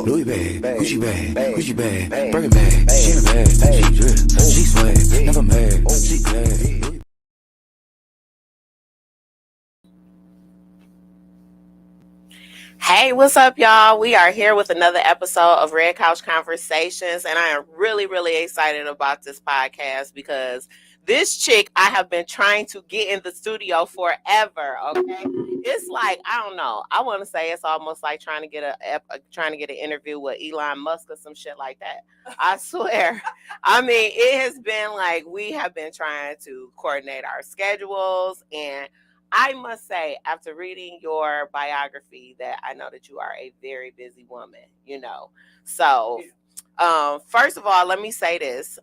Louis bag, Gucci bag, Gucci bag, Birkin bag, she in a bag, she drip, she swag, never mad, she glad. Hey, what's up, y'all? We are here with another episode of Red Couch Conversations, and I am really, really excited about this podcast because this chick I have been trying to get in the studio forever. Okay, it's like I don't know. I want to say it's almost like trying to get an interview with Elon Musk or some shit like that. I swear. I mean, it has been like we have been trying to coordinate our schedules and I must say, after reading your biography, that I know that you are a very busy woman. So, first of all, let me say this.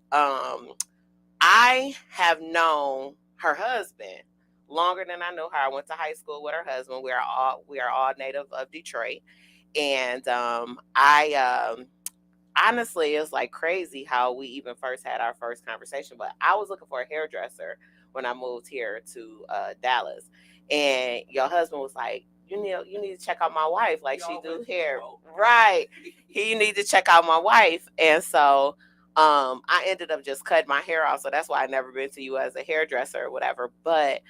I have known her husband longer than I know her. I went to high school with her husband. We are all native of Detroit. And I honestly, it's like crazy how we even first had our first conversation. But I was looking for a hairdresser when I moved here to Dallas, and your husband was like, "You need to check out my wife. Like she do hair, right? You need to check out my wife." And so, I ended up just cutting my hair off. So that's why I never been to you as a hairdresser or whatever. But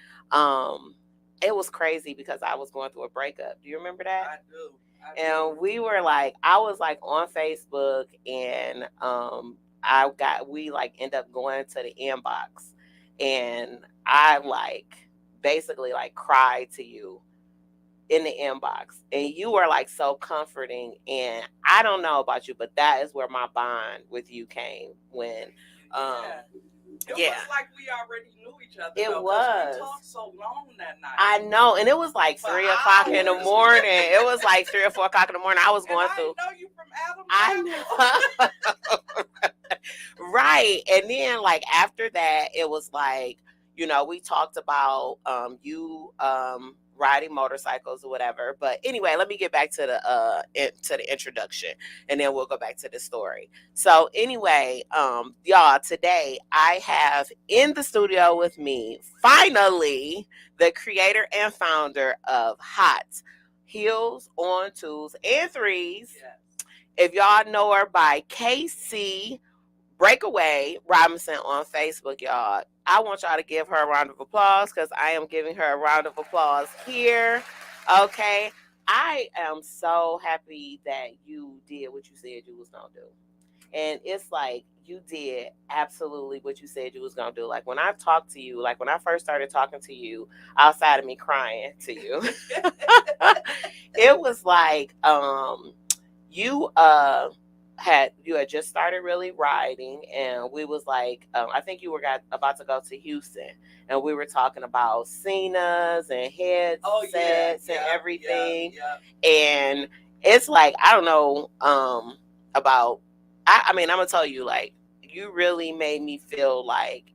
it was crazy because I was going through a breakup. Do you remember that? I do. And we were like, I was like on Facebook, and we like end up going to the inbox, and I like basically like cried to you in the inbox, and you were like so comforting. And I don't know about you, but that is where my bond with you came when It yeah. was like we already knew each other. It though, 'cause was. We talked so long that night. I know, and it was like For 3 o'clock in the hours. morning. It was like 3 or 4 o'clock in the morning. I was And going I through. know you from Adam. I know. Right. And then like after that, it was like, we talked about you riding motorcycles or whatever. But anyway, let me get back to the introduction, and then we'll go back to the story. So anyway, y'all, today I have in the studio with me finally the creator and founder of Hot Heels on Twos and Threes. Yes. If y'all know her by KC Breakaway Robinson on Facebook, y'all, I want y'all to give her a round of applause because I am giving her a round of applause here. Okay. I am so happy that you did what you said you was going to do. And it's like you did absolutely what you said you was going to do. Like when I talked to you, like when I first started talking to you, outside of me crying to you, it was like you had just started really riding, and we was like I think you were about to go to Houston, and we were talking about Cena's and headsets and everything. And it's like I don't know about I mean I'm gonna tell you, like, you really made me feel like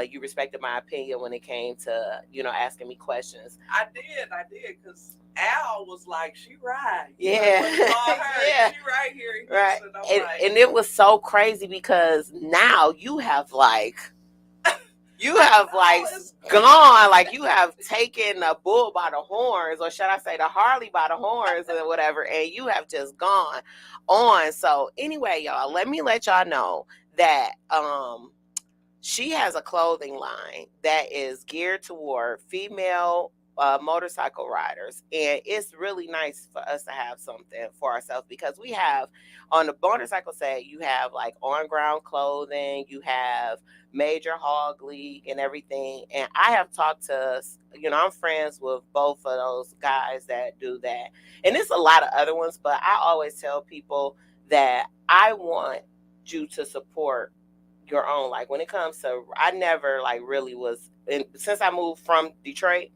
you respected my opinion when it came to asking me questions. I did, because Al was like, she right. Yeah. Yeah. She right here. Right. And And it was so crazy because now you have like gone, like you have taken the bull by the horns, or should I say the Harley by the horns or whatever, and you have just gone on. So anyway, y'all, let me let y'all know that she has a clothing line that is geared toward female motorcycle riders, and it's really nice for us to have something for ourselves because we have on the motorcycle set, you have like on ground clothing, you have Major Hog League and everything. And I have talked to I'm friends with both of those guys that do that, and it's a lot of other ones, but I always tell people that I want you to support your own. Like when it comes to, I never like really was since I moved from Detroit,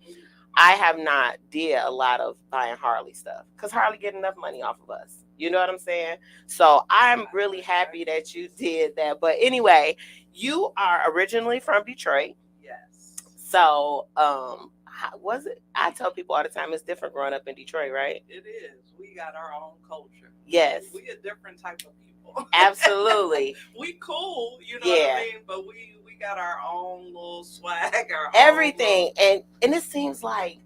I have not did a lot of buying Harley stuff because Harley get enough money off of us. You know what I'm saying? So I'm really happy that you did that. But anyway, you are originally from Detroit. Yes. So how was it? I tell people all the time it's different growing up in Detroit, right? It is. We got our own culture. Yes. We a different type of people. Absolutely. We cool, what I mean? But we got our own little swag, our everything. own and it seems like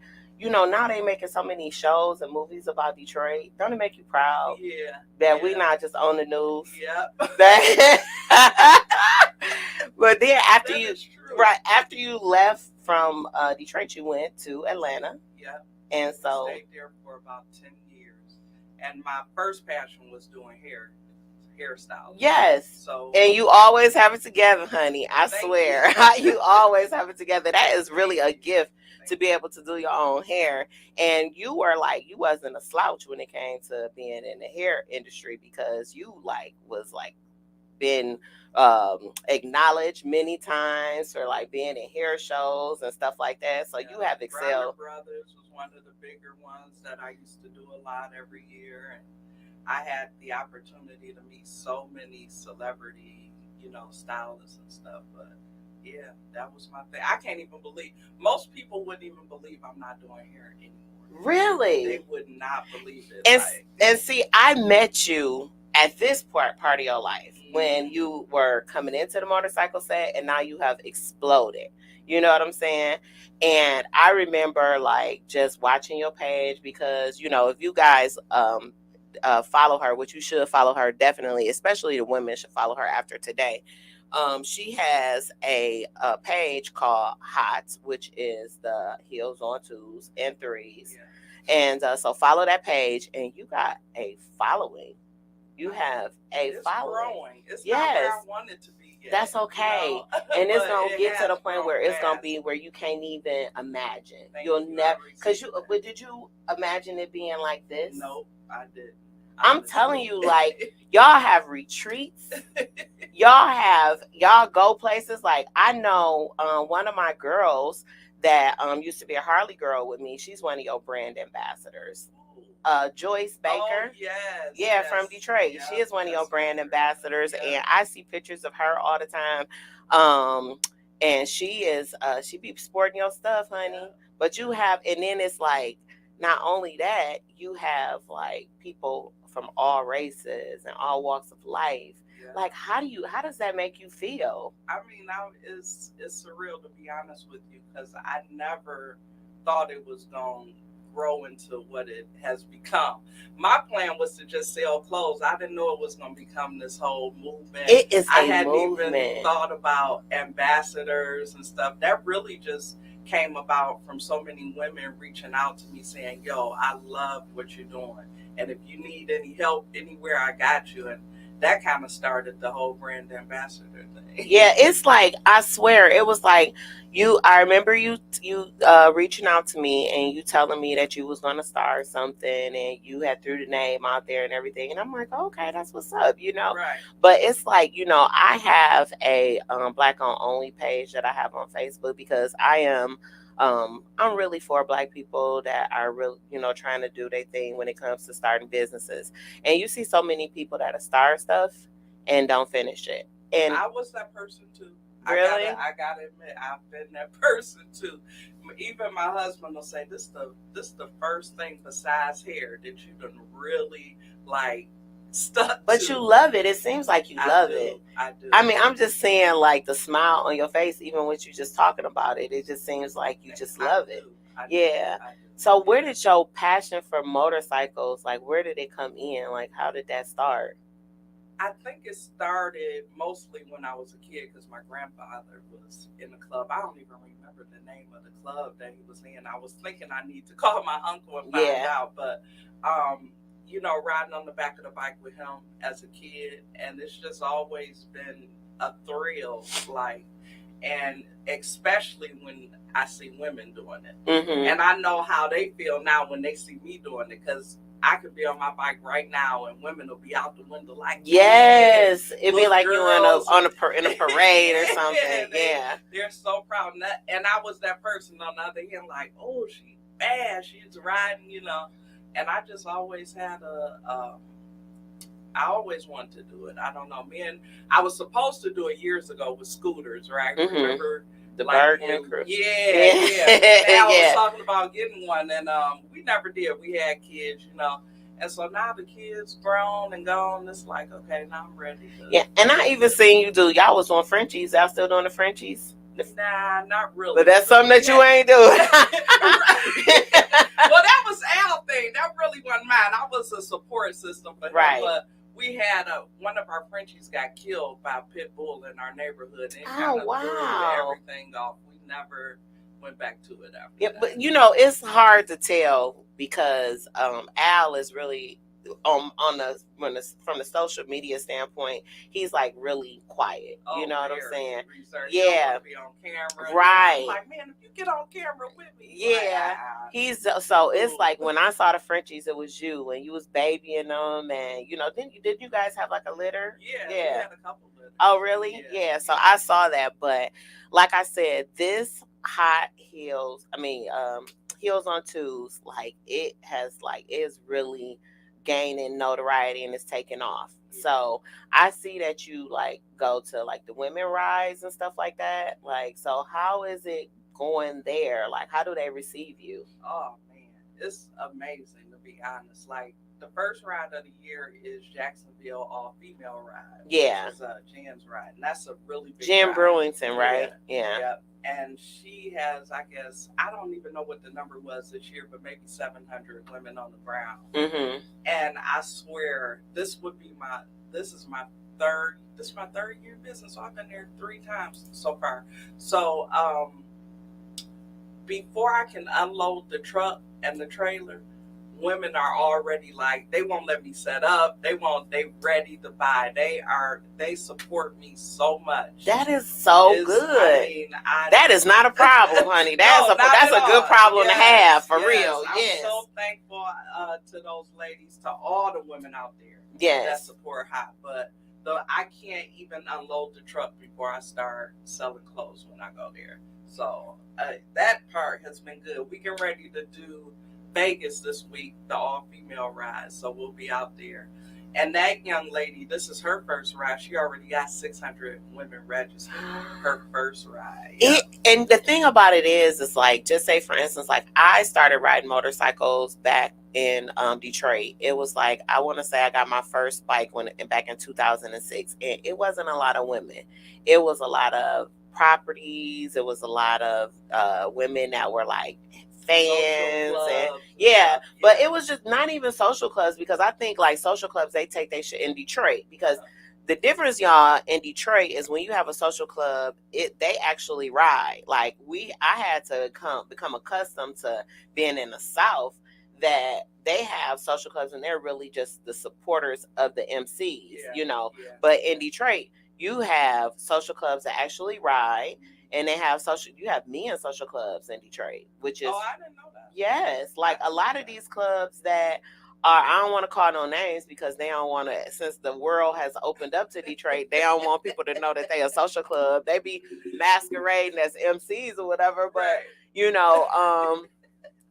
you know, now they making so many shows and movies about Detroit. Don't it make you proud Yeah. that we not just on the news? Yep. But then after That you, is true. right after you left from Detroit, you went to Atlanta, Yep. and so I stayed there for about 10 years. And my first passion was doing hairstyles. yes. So And you always have it together, honey. I Thank swear. you. You always have it together. That is really a gift to be able to do your own hair. And you were like, you wasn't a slouch when it came to being in the hair industry, because you like was like been acknowledged many times for like being in hair shows and stuff like that. So you have excelled. Bronner Brothers was one of the bigger ones that I used to do a lot every year, and I had the opportunity to meet so many celebrity, you know, stylists and stuff. But yeah, that was my thing. I can't even believe, most people wouldn't even believe I'm not doing hair anymore. Really? They would not believe it. And see, I met you at this part of your life when you were coming into the motorcycle set, and now you have exploded. You know what I'm saying? And I remember like just watching your page, because, you know, if you guys follow her, which you should follow her definitely, especially the women should follow her after today. She has a page called Hot, which is the heels on 2s and 3s. Yeah. And so follow that page, and you got a following. You have a following. Growing. It's yes. not where I want it to be yet. That's okay. You know? And it's But gonna it get to has the point grown where it's gonna fast. be where you can't even imagine. Thank You'll you. never, I because you. received that. But did you imagine it being like this? Nope, I didn't. I'm Honestly. telling you, like, y'all have retreats. Y'all go places. Like, I know one of my girls that used to be a Harley girl with me. She's one of your brand ambassadors. Joyce Baker. Oh, yes. Yeah, yes. from Detroit. Yeah, She is one of your that's brand right. ambassadors, Yeah. and I see pictures of her all the time. And she be sporting your stuff, honey. Yeah. But you have, and then it's like, not only that, you have like people from all races and all walks of life. Yeah. Like, how does that make you feel? I mean, it's surreal, to be honest with you, because I never thought it was going to grow into what it has become. My plan was to just sell clothes. I didn't know it was going to become this whole movement. It is I a hadn't movement. even thought about ambassadors and stuff. That really just came about from so many women reaching out to me saying, yo, I love what you're doing. And if you need any help anywhere, I got you. And that kind of started the whole brand ambassador thing. Yeah, it's like, I swear, it was like I remember you reaching out to me and you telling me that you was going to start something, and you had threw the name out there and everything. And I'm like, okay, that's what's up, you know? Right. But it's like, you know, I have a Black on Only page that I have on Facebook, because I'm really for Black people that are really, you know, trying to do their thing when it comes to starting businesses. And you see so many people that start stuff and don't finish it. And I was that person too. Really? I gotta admit, I've been that person too. Even my husband will say, this the first thing besides hair that you done really like stuck but to. you love it. It seems like you love do, it. I do. I mean, I'm just saying, like, the smile on your face, even with you just talking about it, it just seems like you just love it. I do, Yeah. I do. So where did your passion for motorcycles, like, where did it come in? Like, how did that start? I think it started mostly when I was a kid, because my grandfather was in the club. I don't even remember the name of the club that he was in. I was thinking I need to call my uncle and find out. But, you know, riding on the back of the bike with him as a kid, and it's just always been a thrill, like, and especially when I see women doing it. Mm-hmm. And I know how they feel now when they see me doing it, because I could be on my bike right now and women will be out the window like, yes, it'd be like girls. You in a parade or something. Yeah, they're so proud. And I was that person on the other hand, like, oh, she's bad, she's riding, you know. And I just always had I always wanted to do it. I don't know, I was supposed to do it years ago with scooters, right? Mm-hmm. Remember? The Bergman crew. Yeah. And I was talking about getting one, and we never did. We had kids, you know. And so now the kids grown and gone. It's like, okay, now I'm ready. Yeah, and I even seen you do. Y'all was on Frenchies. Y'all still doing the Frenchies? Nah, not really. But that's something that you ain't doing. Well, that was Al thing. That really wasn't mine. I was a support system for him. Right. But we had one of our Frenchies got killed by a pit bull in our neighborhood. And it kind of threw everything off. We never went back to it after that. But it's hard to tell because Al is really from the social media standpoint, he's like really quiet. You know what I'm saying? Yeah. Be on camera. Right. I'm like, man, if you get on camera with me. Yeah. So it's like when I saw the Frenchies, it was you and you was babying them, and did you guys have like a litter? Yeah. We had a couple litters. Oh really? Yeah. So I saw that, but like I said, this hot heels, heels on twos, like it is really gaining notoriety and it's taking off. So I see that you like go to like the women rides and stuff like that. Like, so how is it going there? Like, how do they receive you? Oh man, it's amazing to be honest. Like the first ride of the year is Jacksonville All Female Ride. Yeah. Which is Jen's ride, and that's a really big Jen ride. Brewington, right? Yeah. And she has, I guess, I don't even know what the number was this year, but maybe 700 women on the ground. Mm-hmm. And I swear, this is my third year in business. So I've been there 3 times so far. So before I can unload the truck and the trailer, women are already like, they won't let me set up. They ready to buy. They support me so much. That is so good. That is not a problem, honey. That's a good problem to have for real. I'm so thankful to those ladies, to all the women out there that support Hot. But I can't even unload the truck before I start selling clothes when I go there. So that part has been good. We get ready to do Vegas this week, the all-female ride, so we'll be out there. And that young lady, this is her first ride. She already got 600 women registered. Her first ride. Yeah. And the thing about it is like, just say for instance, like I started riding motorcycles back in Detroit. It was like, I want to say I got my first bike back in 2006, and it wasn't a lot of women. It was a lot of properties. It was a lot of women that were like fans but it was just not even social clubs, because I think like social clubs, they take their shit in Detroit, because the difference, y'all, in Detroit is when you have a social club, they actually ride. Like I had to become accustomed to being in the South, that they have social clubs and they're really just the supporters of the MCs, But in Detroit, you have social clubs that actually ride. And they have you have men social clubs in Detroit, which is, I didn't know that. Yes, like a lot of these clubs that are, I don't want to call no names because they don't want to, since the world has opened up to Detroit, they don't want people to know that they a social club. They be masquerading as MCs or whatever, but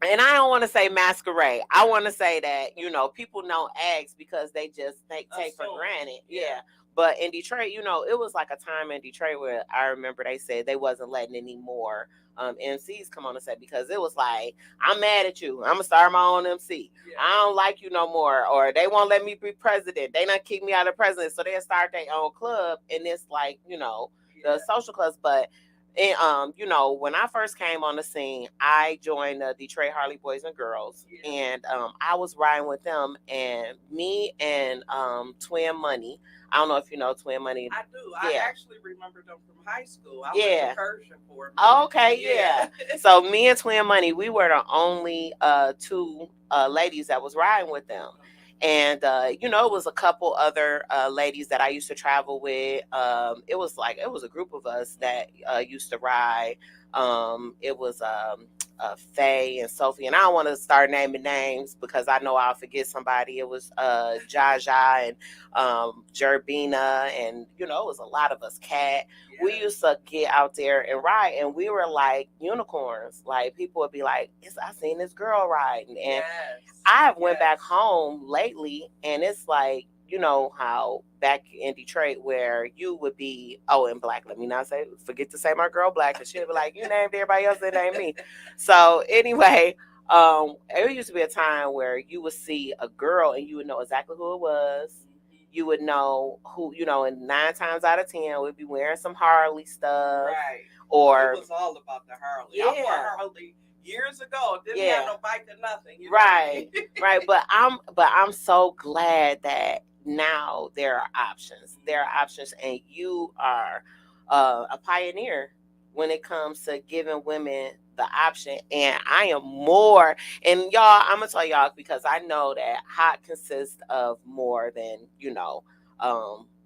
and I don't want to say masquerade. I want to say that, people don't ask because they just take for granted. Yeah. But in Detroit, it was like a time in Detroit where I remember they said they wasn't letting any more MCs come on the set, because it was like, I'm mad at you. I'm going to start my own MC. Yeah. I don't like you no more. Or they won't let me be president. They not kick me out of president. So they'll start their own club. And it's like, the social clubs. But, when I first came on the scene, I joined the Detroit Harley Boys and Girls. Yeah. And I was riding with them. And me and Twin Money, I don't know if you know Twin Money. I do. Yeah. I actually remember them from high school. I went to Persian for a minute. Okay, yeah. So me and Twin Money, we were the only 2 ladies that was riding with them. And, it was a couple other ladies that I used to travel with. It was a group of us that used to ride. It was Faye and Sophie, and I don't want to start naming names because I know I'll forget somebody. It was Jaja and Jerbina, and it was a lot of us. Cat. Yeah. We used to get out there and ride, and we were like unicorns. Like people would be like, "I seen this girl riding," and I went back home lately, and it's like, how back in Detroit where you would be, and Black, let me not forget to say my girl Black, because she'll be like, you named everybody else, it ain't me. So anyway, it used to be a time where you would see a girl and you would know exactly who it was. You would know who, and 9 times out of 10 we'd be wearing some Harley stuff. Right. Or it was all about the Harley. Yeah. I wore Harley years ago. Didn't have no bike or nothing. Right. Right. But I'm so glad that now there are options. There are options, and you are a pioneer when it comes to giving women the option. And I am more, and y'all, I'm gonna tell y'all, because I know that HOT consists of more than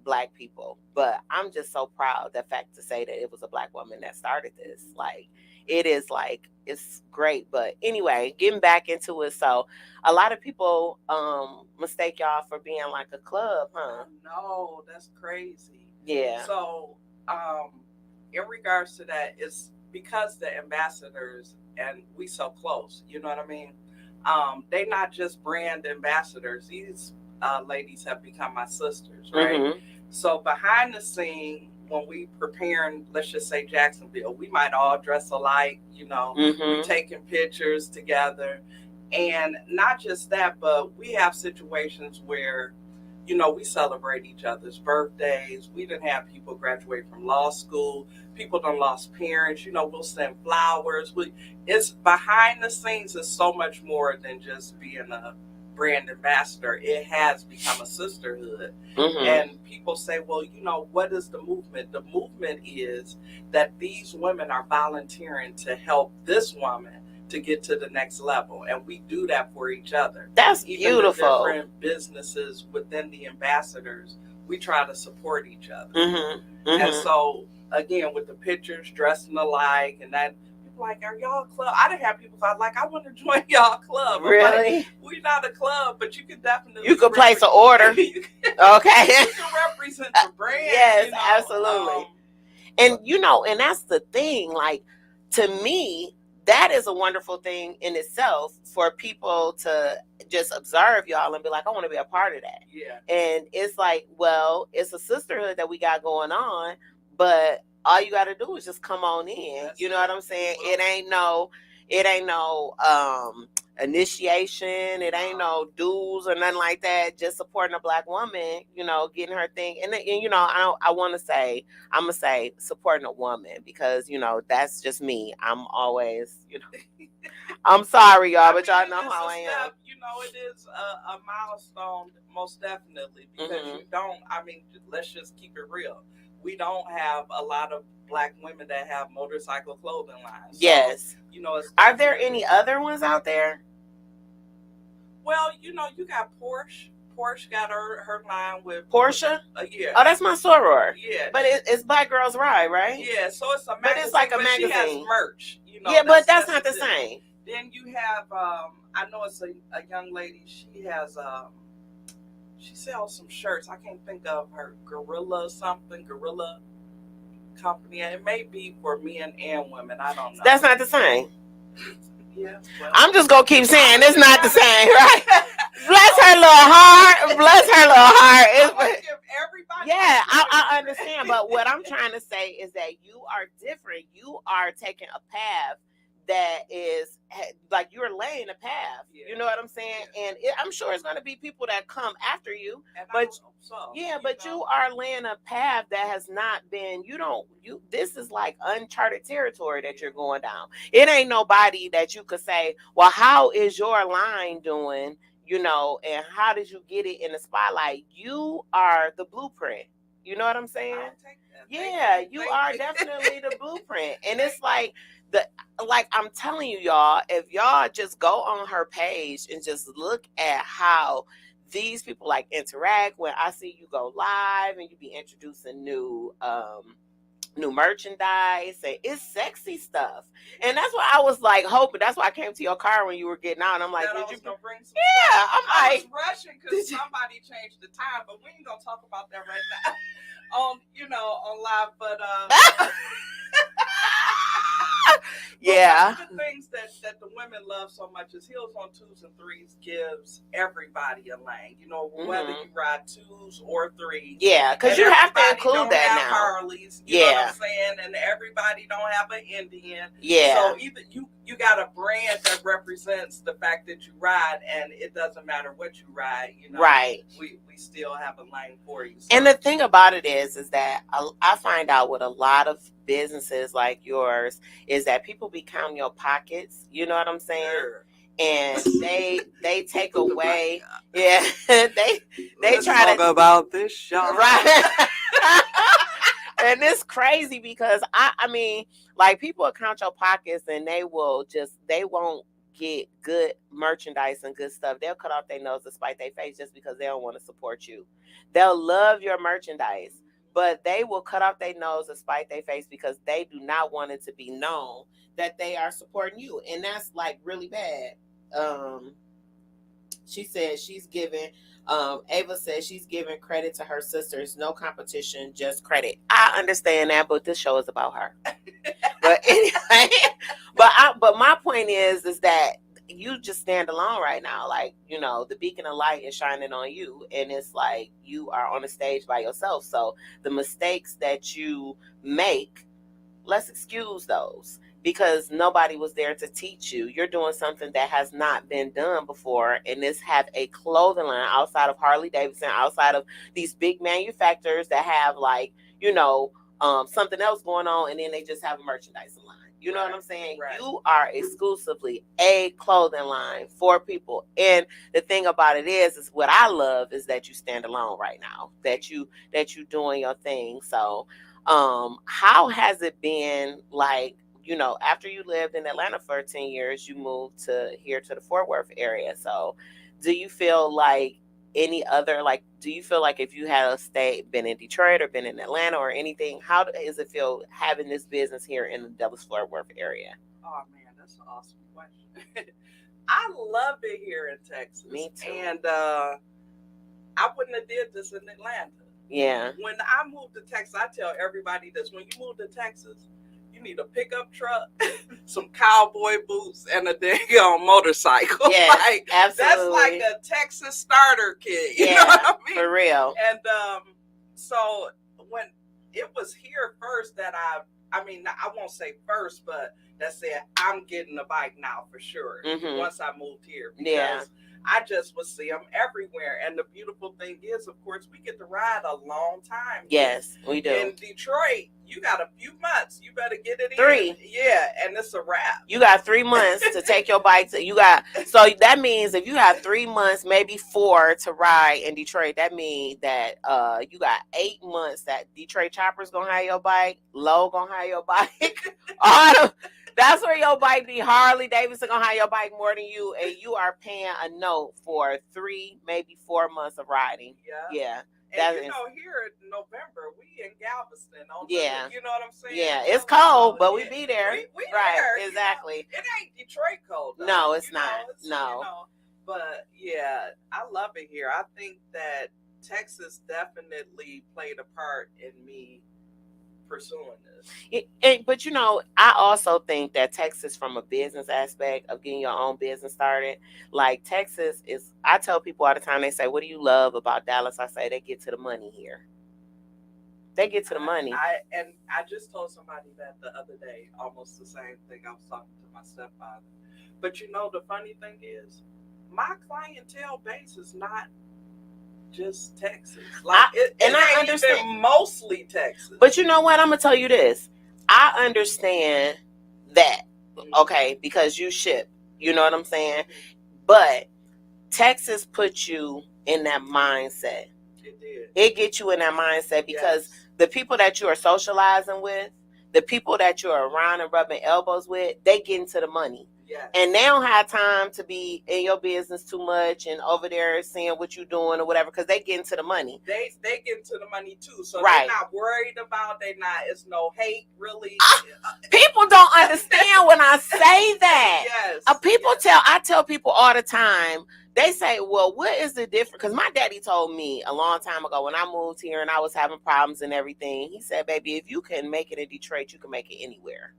Black people, but I'm just so proud the fact to say that it was a Black woman that started this. Like, it is like, it's great. But anyway, getting back into it, so a lot of people mistake y'all for being like a club, huh? No, that's crazy. Yeah. So in regards to that, it's because the ambassadors and we so close, you know what I mean? They not just brand ambassadors. These ladies have become my sisters, right? Mm-hmm. So behind the scene, when we preparing, let's just say Jacksonville, we might all dress alike, Mm-hmm. we're taking pictures together. And not just that, but we have situations where, we celebrate each other's birthdays. We didn't have people graduate from law school. People done lost parents. We'll send flowers. It's behind the scenes is so much more than just being a brand ambassador. It has become a sisterhood. Mm-hmm. And people say, well, what is the movement? The movement is that these women are volunteering to help this woman to get to the next level, and we do that for each other. That's Even beautiful. The different businesses within the ambassadors, we try to support each other. Mm-hmm. Mm-hmm. And so again, with the pictures, dressing alike, and that, like, are y'all a club? I didn't have people like, I want to join y'all club. Really? Like, we're not a club, but you can definitely place an order. Okay. You can represent the brand. Yes, absolutely. And that's the thing. Like, to me, that is a wonderful thing in itself, for people to just observe y'all and be like, I want to be a part of that. Yeah. And it's like, well, it's a sisterhood that we got going on, but all you got to do is just come on in. You know what I'm saying? It ain't no initiation. It ain't no dues or nothing like that. Just supporting a Black woman, getting her thing. And I'm going to say supporting a woman, because, that's just me. I'm always, I'm sorry, y'all, but y'all know how I am. It is a milestone, most definitely, because let's just keep it real. We don't have a lot of Black women that have motorcycle clothing lines. So, yes. Are there any other ones out there? Well, you got Porsche. Porsche got her line with Porsche. Yeah. Oh, that's my soror. Yeah. But it's Black Girls Ride, right? Yeah. So it's a magazine. But it's like a magazine. She has merch. Yeah, but that's not the same. Then you have I know it's a young lady. She has she sells some shirts. I can't think of her. Gorilla company. It may be for men and women. I don't know. That's not the same. Yeah. Well, I'm just gonna keep saying it's not the same, right? Bless her little heart. Bless her little heart. Yeah, I understand. But what I'm trying to say is that you are different. You are taking a path that is like, you're laying a path. Yeah. You know what I'm saying? Yeah. And I'm sure it's going to be people that come after you. But you are laying a path that has not been, this is like uncharted territory that you're going down. It ain't nobody that you could say, well, how is your line doing? And how did you get it in the spotlight? You are the blueprint. You know what I'm saying? Yeah, you are definitely the blueprint. And it's like, I'm telling you, y'all, if y'all just go on her page and just look at how these people like interact when I see you go live and you be introducing new merchandise, and it's sexy stuff. And that's what I was like hoping. That's why I came to your car when you were getting out. And I'm like, did you bring some? Yeah, I was rushing because somebody changed the time, but we ain't gonna talk about that right now on live. But Yeah. One of the things that the women love so much is Heels on 2s and 3s gives everybody a lane. You know, whether you ride 2s or 3s. Yeah, because you have to include that have now. Harleys, you know what I'm saying? And everybody don't have an Indian. Yeah. So either you got a brand that represents the fact that you ride, and it doesn't matter what you ride, you know. Right. We still have a lane for you. So. And the thing about it is that I find out with a lot of businesses like yours is that people be counting your pockets. You know what I'm saying? Sure. And they take away. Yeah. they Let's try talk to about this show. Right. And it's crazy because I mean, like, people will count your pockets and they won't get good merchandise and good stuff. They'll cut off their nose to spite their face just because they don't want to support you. They'll love your merchandise, but they will cut off their nose to spite their face because they do not want it to be known that they are supporting you. And that's like really bad. She said she's giving Ava says she's giving credit to her sisters. No competition, just credit. I understand that, but this show is about her. But anyway, but my point is that you just stand alone right now. Like, you know, the beacon of light is shining on you, and it's like you are on a stage by yourself. So the mistakes that you make, let's excuse those. Because nobody was there to teach you. You're doing something that has not been done before. And this have a clothing line outside of Harley Davidson, outside of these big manufacturers that have, like, you know, something else going on. And then they just have a merchandise line. You know what I'm saying? Right. You are exclusively a clothing line for people. And the thing about it is what I love is that you stand alone right now, that you doing your thing. So how has it been, like, you know, after you lived in Atlanta for 10 years, you moved here to the Fort Worth area. So do you feel like do you feel like if you had been in Detroit or been in Atlanta or anything, how does it feel having this business here in the Dallas Fort Worth area? Oh man, that's an awesome question. I love it here in Texas. Me too. And I wouldn't have did this in Atlanta. Yeah. When I moved to Texas, I tell everybody this: when you move to Texas, you need a pickup truck, some cowboy boots, and a dang motorcycle. Yeah, like, absolutely. That's like a Texas starter kit. You yeah, know what I mean? For real. And so when it was here first that I won't say first, but that said I'm getting a bike now for sure. Mm-hmm. Once I moved here, because yeah. I just would see them everywhere. And the beautiful thing is, of course, we get to ride a long time. Yes, we do. In Detroit, you got a few months. You better get it 3. in. Yeah, and it's a wrap. You got 3 months to take your bike so that means if you have 3 months, maybe 4 to ride in Detroit, that means that you got 8 months that Detroit Chopper's gonna have your bike, Lowe gonna have your bike. That's where your bike be. Harley Davidson gonna have your bike more than you, and you are paying a note for 3, maybe 4 months of riding. Yeah. And here in November, we in Galveston. Yeah. You know what I'm saying? Yeah, it's cold, but we be there. We right, there, exactly. It ain't Detroit cold, though. No, it's not. No. But yeah, I love it here. I think that Texas definitely played a part in me pursuing this. But I also think that Texas, from a business aspect of getting your own business started, like Texas is, I tell people all the time, they say, what do you love about Dallas? I say they get to the money here. They get to the money. I just told somebody that the other day, almost the same thing. I was talking to my stepfather. But the funny thing is, my clientele base is not just Texas. I understand mostly Texas. But you know what? I'm gonna tell you this. I understand that, okay, because you ship. You know what I'm saying? But Texas puts you in that mindset. It did. It gets you in that mindset because the people that you are socializing with, the people that you're around and rubbing elbows with, they get into the money. Yes. And they don't have time to be in your business too much and over there seeing what you're doing or whatever, because they get into the money. They get into the money too. So right. They're not worried about, it's no hate really. People don't understand when I say that. Yes. I tell people all the time, they say, well, what is the difference? Because my daddy told me a long time ago when I moved here and I was having problems and everything, he said, baby, if you can make it in Detroit, you can make it anywhere.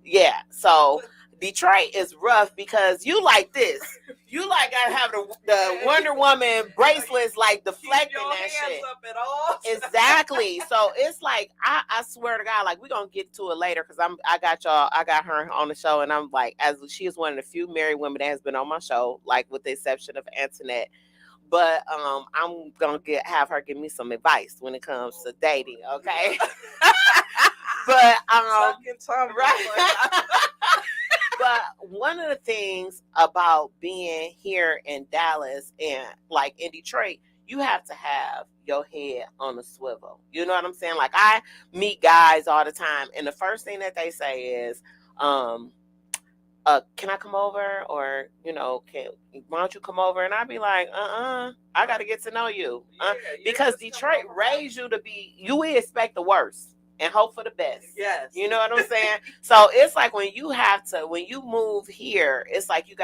Yeah, so Detroit is rough because you like this. You like gotta have the Wonder Woman bracelets like deflecting Keep your that hands shit. up at all. Exactly. So it's like I swear to God, like we're gonna get to it later because I got her on the show, and I'm like, as she is one of the few married women that has been on my show, like with the exception of Antoinette. But I'm gonna have her give me some advice when it comes to dating, okay? But right. But one of the things about being here in Dallas and like in Detroit, you have to have your head on a swivel. You know what I'm saying? Like I meet guys all the time, and the first thing that they say is, can I come over? Or, why don't you come over? And I'd be like, I got to get to know you. Because Detroit raised you to be, you expect the worst and hope for the best. Yes. You know what I'm saying? So it's like when you move here, it's like you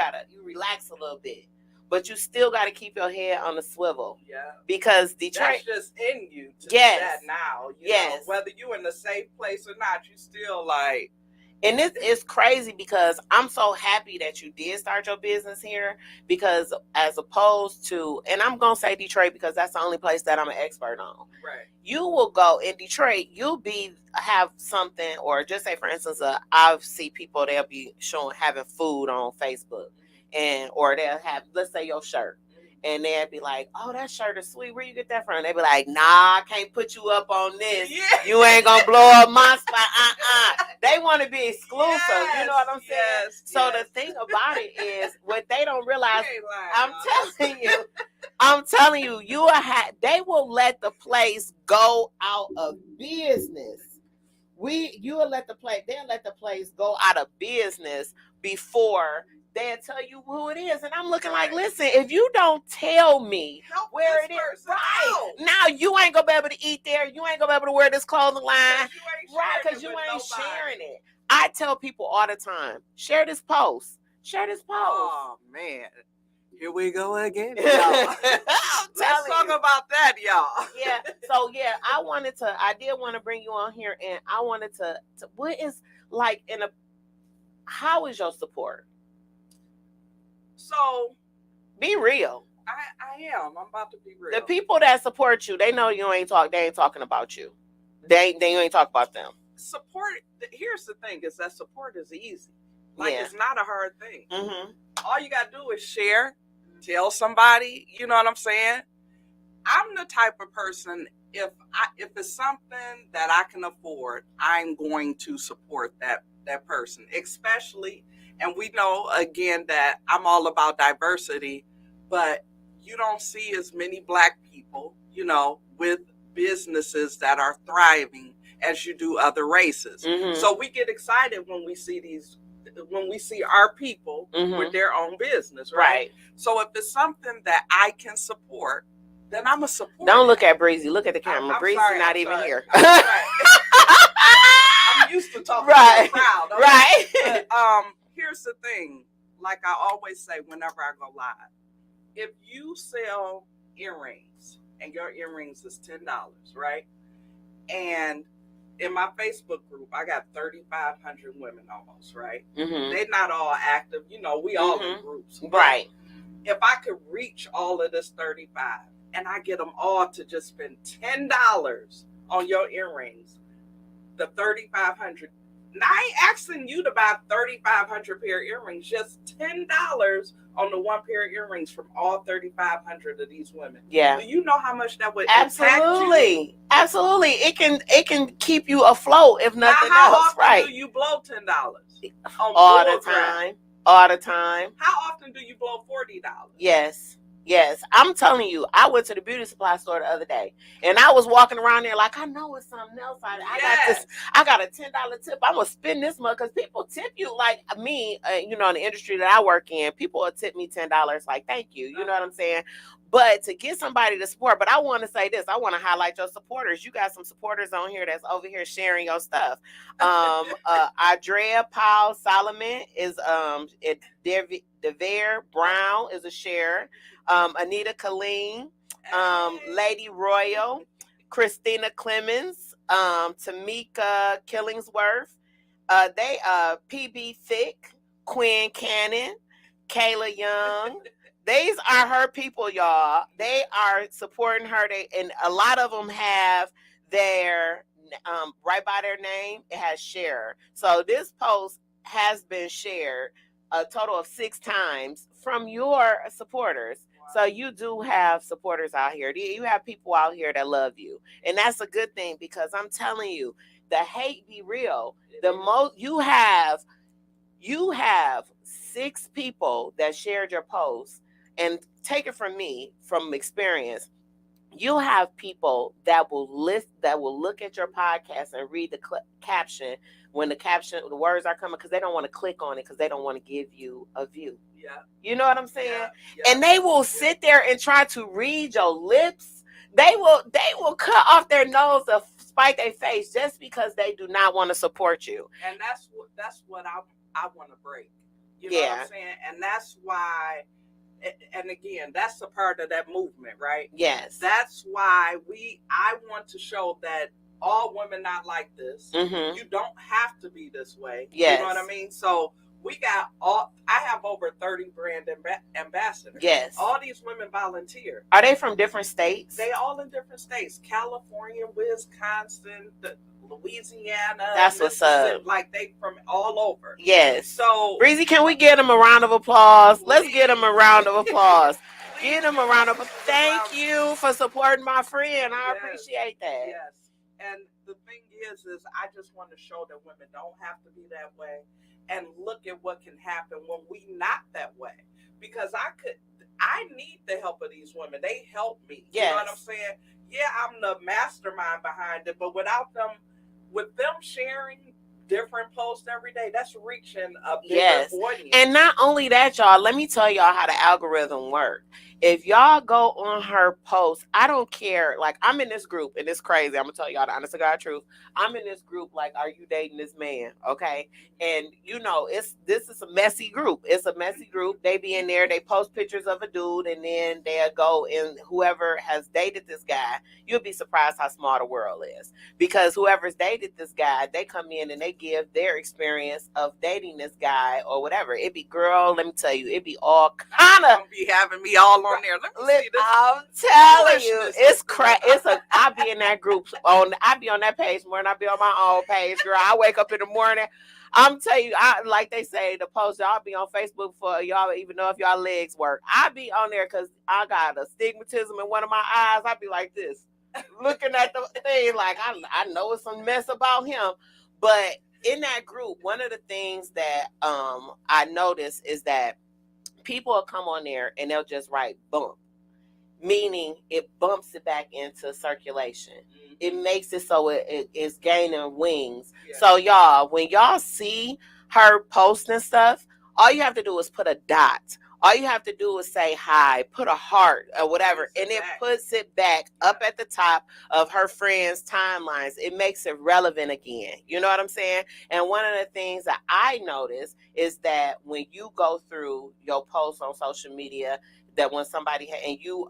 relax a little bit. But you still got to keep your head on the swivel. Yeah. Because Detroit. That's just in you to do that now. You know, whether you're in a safe place or not, you still like. And it's crazy because I'm so happy that you did start your business here, because as opposed to, and I'm going to say Detroit because that's the only place that I'm an expert on. Right. You will go in Detroit, have something, or just say, for instance, I see people, they'll be having food on Facebook, or they'll have, let's say, your shirt. And they'd be like, oh, that shirt is sweet. Where you get that from? They'd be like, nah, I can't put you up on this. Yeah. You ain't going to blow up my spot. They want to be exclusive. Yes, you know what I'm saying? Yes, so the thing about it is, what they don't realize, I'm telling you, they will let the place go out of business. They'll let the place go out of business before they'll tell you who it is. And I'm looking like, listen, if you don't tell me where it is, right, now you ain't gonna be able to eat there. You ain't gonna be able to wear this clothing line. Right, because you ain't sharing it. I tell people all the time, share this post. Oh, man. Here we go again, y'all. Let's talk about that, y'all. Yeah. So, I did want to bring you on here, and I wanted to what is like how is your support? So, be real. I am. I'm about to be real. The people that support you, they know you ain't they ain't talking about you. They ain't talk about them. Support. Here's the thing: is that support is easy. Like it's not a hard thing. Mm-hmm. All you gotta do is share, tell somebody. You know what I'm saying? I'm the type of person. If it's something that I can afford, I'm going to support that person, especially. And we know, again, that I'm all about diversity, but you don't see as many Black people, with businesses that are thriving as you do other races. Mm-hmm. So we get excited when we see our people with their own business, right? So if it's something that I can support, then I'm a supporter. Don't look at Breezy. Look at the camera. Breezy's not even here. I'm used to talking to the crowd. Okay? Right. But, here's the thing, like I always say whenever I go live, if you sell earrings and your earrings is $10, right? And in my Facebook group, I got 3,500 women almost, right? Mm-hmm. They're not all active. We all in groups. Right. If I could reach all of this 35 and I get them all to just spend $10 on your earrings, the 3,500, now I ain't asking you to buy 3,500 pair of earrings, just $10 on the one pair of earrings from all 3,500 of these women. Yeah. Do you know how much that would absolutely impact you? Absolutely. It can keep you afloat if nothing how else. Often right. do you blow $10? All the time. All the time. How often do you blow $40? Yes, I'm telling you, I went to the beauty supply store the other day, and I was walking around there like, I know it's something else. I got a $10 tip. I'm gonna spend this much because people tip you like me. In the industry that I work in, people will tip me $10 like thank you. You know what I'm saying? But to get somebody to support, but I want to say this. I want to highlight your supporters. You got some supporters on here that's over here sharing your stuff. Adrea Powell Solomon is Devere Brown is a share. Anita Colleen, Lady Royal, Christina Clemens, Tamika Killingsworth, They PB Thick, Quinn Cannon, Kayla Young. These are her people, y'all. They are supporting her. And a lot of them have their right by their name. It has share. So this post has been shared a total of 6 times from your supporters. So you do have supporters out here. You have people out here that love you, and that's a good thing, because I'm telling you, the hate be real. The most you have 6 people that shared your post, and take it from me, from experience. You'll have people that will look at your podcast and read the caption when the words are coming, because they don't want to click on it, because they don't want to give you a view. Yeah. You know what I'm saying? Yeah. And they will sit there and try to read your lips. They will cut off their nose to spite their face just because they do not want to support you. And that's what I want to break. You know what I'm saying? And that's why. And again, that's a part of that movement, right? Yes. That's why I want to show that all women not like this. Mm-hmm. You don't have to be this way. Yes. You know what I mean? So I have over 30 brand ambassadors. Yes. All these women volunteer. Are they from different states? They all in different states. California, Wisconsin, Louisiana. That's what's up. Like, they from all over. Yes. So, Breezy, can we give them a round of applause? Let's give them a round of applause. Give them a round of applause. Thank you for supporting my friend. I appreciate that. Yes. And the thing is I just want to show that women don't have to be that way, and look at what can happen when we not that way. Because I need the help of these women. They help me. Yes. You know what I'm saying? Yeah, I'm the mastermind behind it, but without them, with them sharing different posts every day, that's reaching a bigger audience. And not only that, y'all, let me tell y'all how the algorithm works. If y'all go on her post, I don't care. Like, I'm in this group, and it's crazy. I'm gonna tell y'all the honest to God truth. I'm in this group, like, are you dating this man? Okay. And you know, this is a messy group. It's a messy group. They be in there, they post pictures of a dude, and then they'll go, and whoever has dated this guy, you'll be surprised how small the world is. Because whoever's dated this guy, they come in and they give their experience of dating this guy or whatever. It be, girl, let me tell you, it be all kind of be having me all on there. Let me see this. I'm telling you, it's I be in that group I be on that page more than I be on my own page, girl. I wake up in the morning. I'm telling you, like they say, the post, y'all be on Facebook for y'all even know if y'all legs work. I be on there because I got astigmatism in one of my eyes. I be like this, looking at the thing, like I know it's some mess about him. But in that group, one of the things that I notice is that people will come on there and they'll just write bump, meaning it bumps it back into circulation. Mm-hmm. It makes it so it is gaining wings. Yeah. So y'all, when y'all see her posting stuff, all you have to do is put a dot. All you have to do is say hi, put a heart or whatever, and it puts it back up at the top of her friends' timelines. It makes it relevant again. You know what I'm saying? And one of the things that I notice is that when you go through your posts on social media, that when somebody and you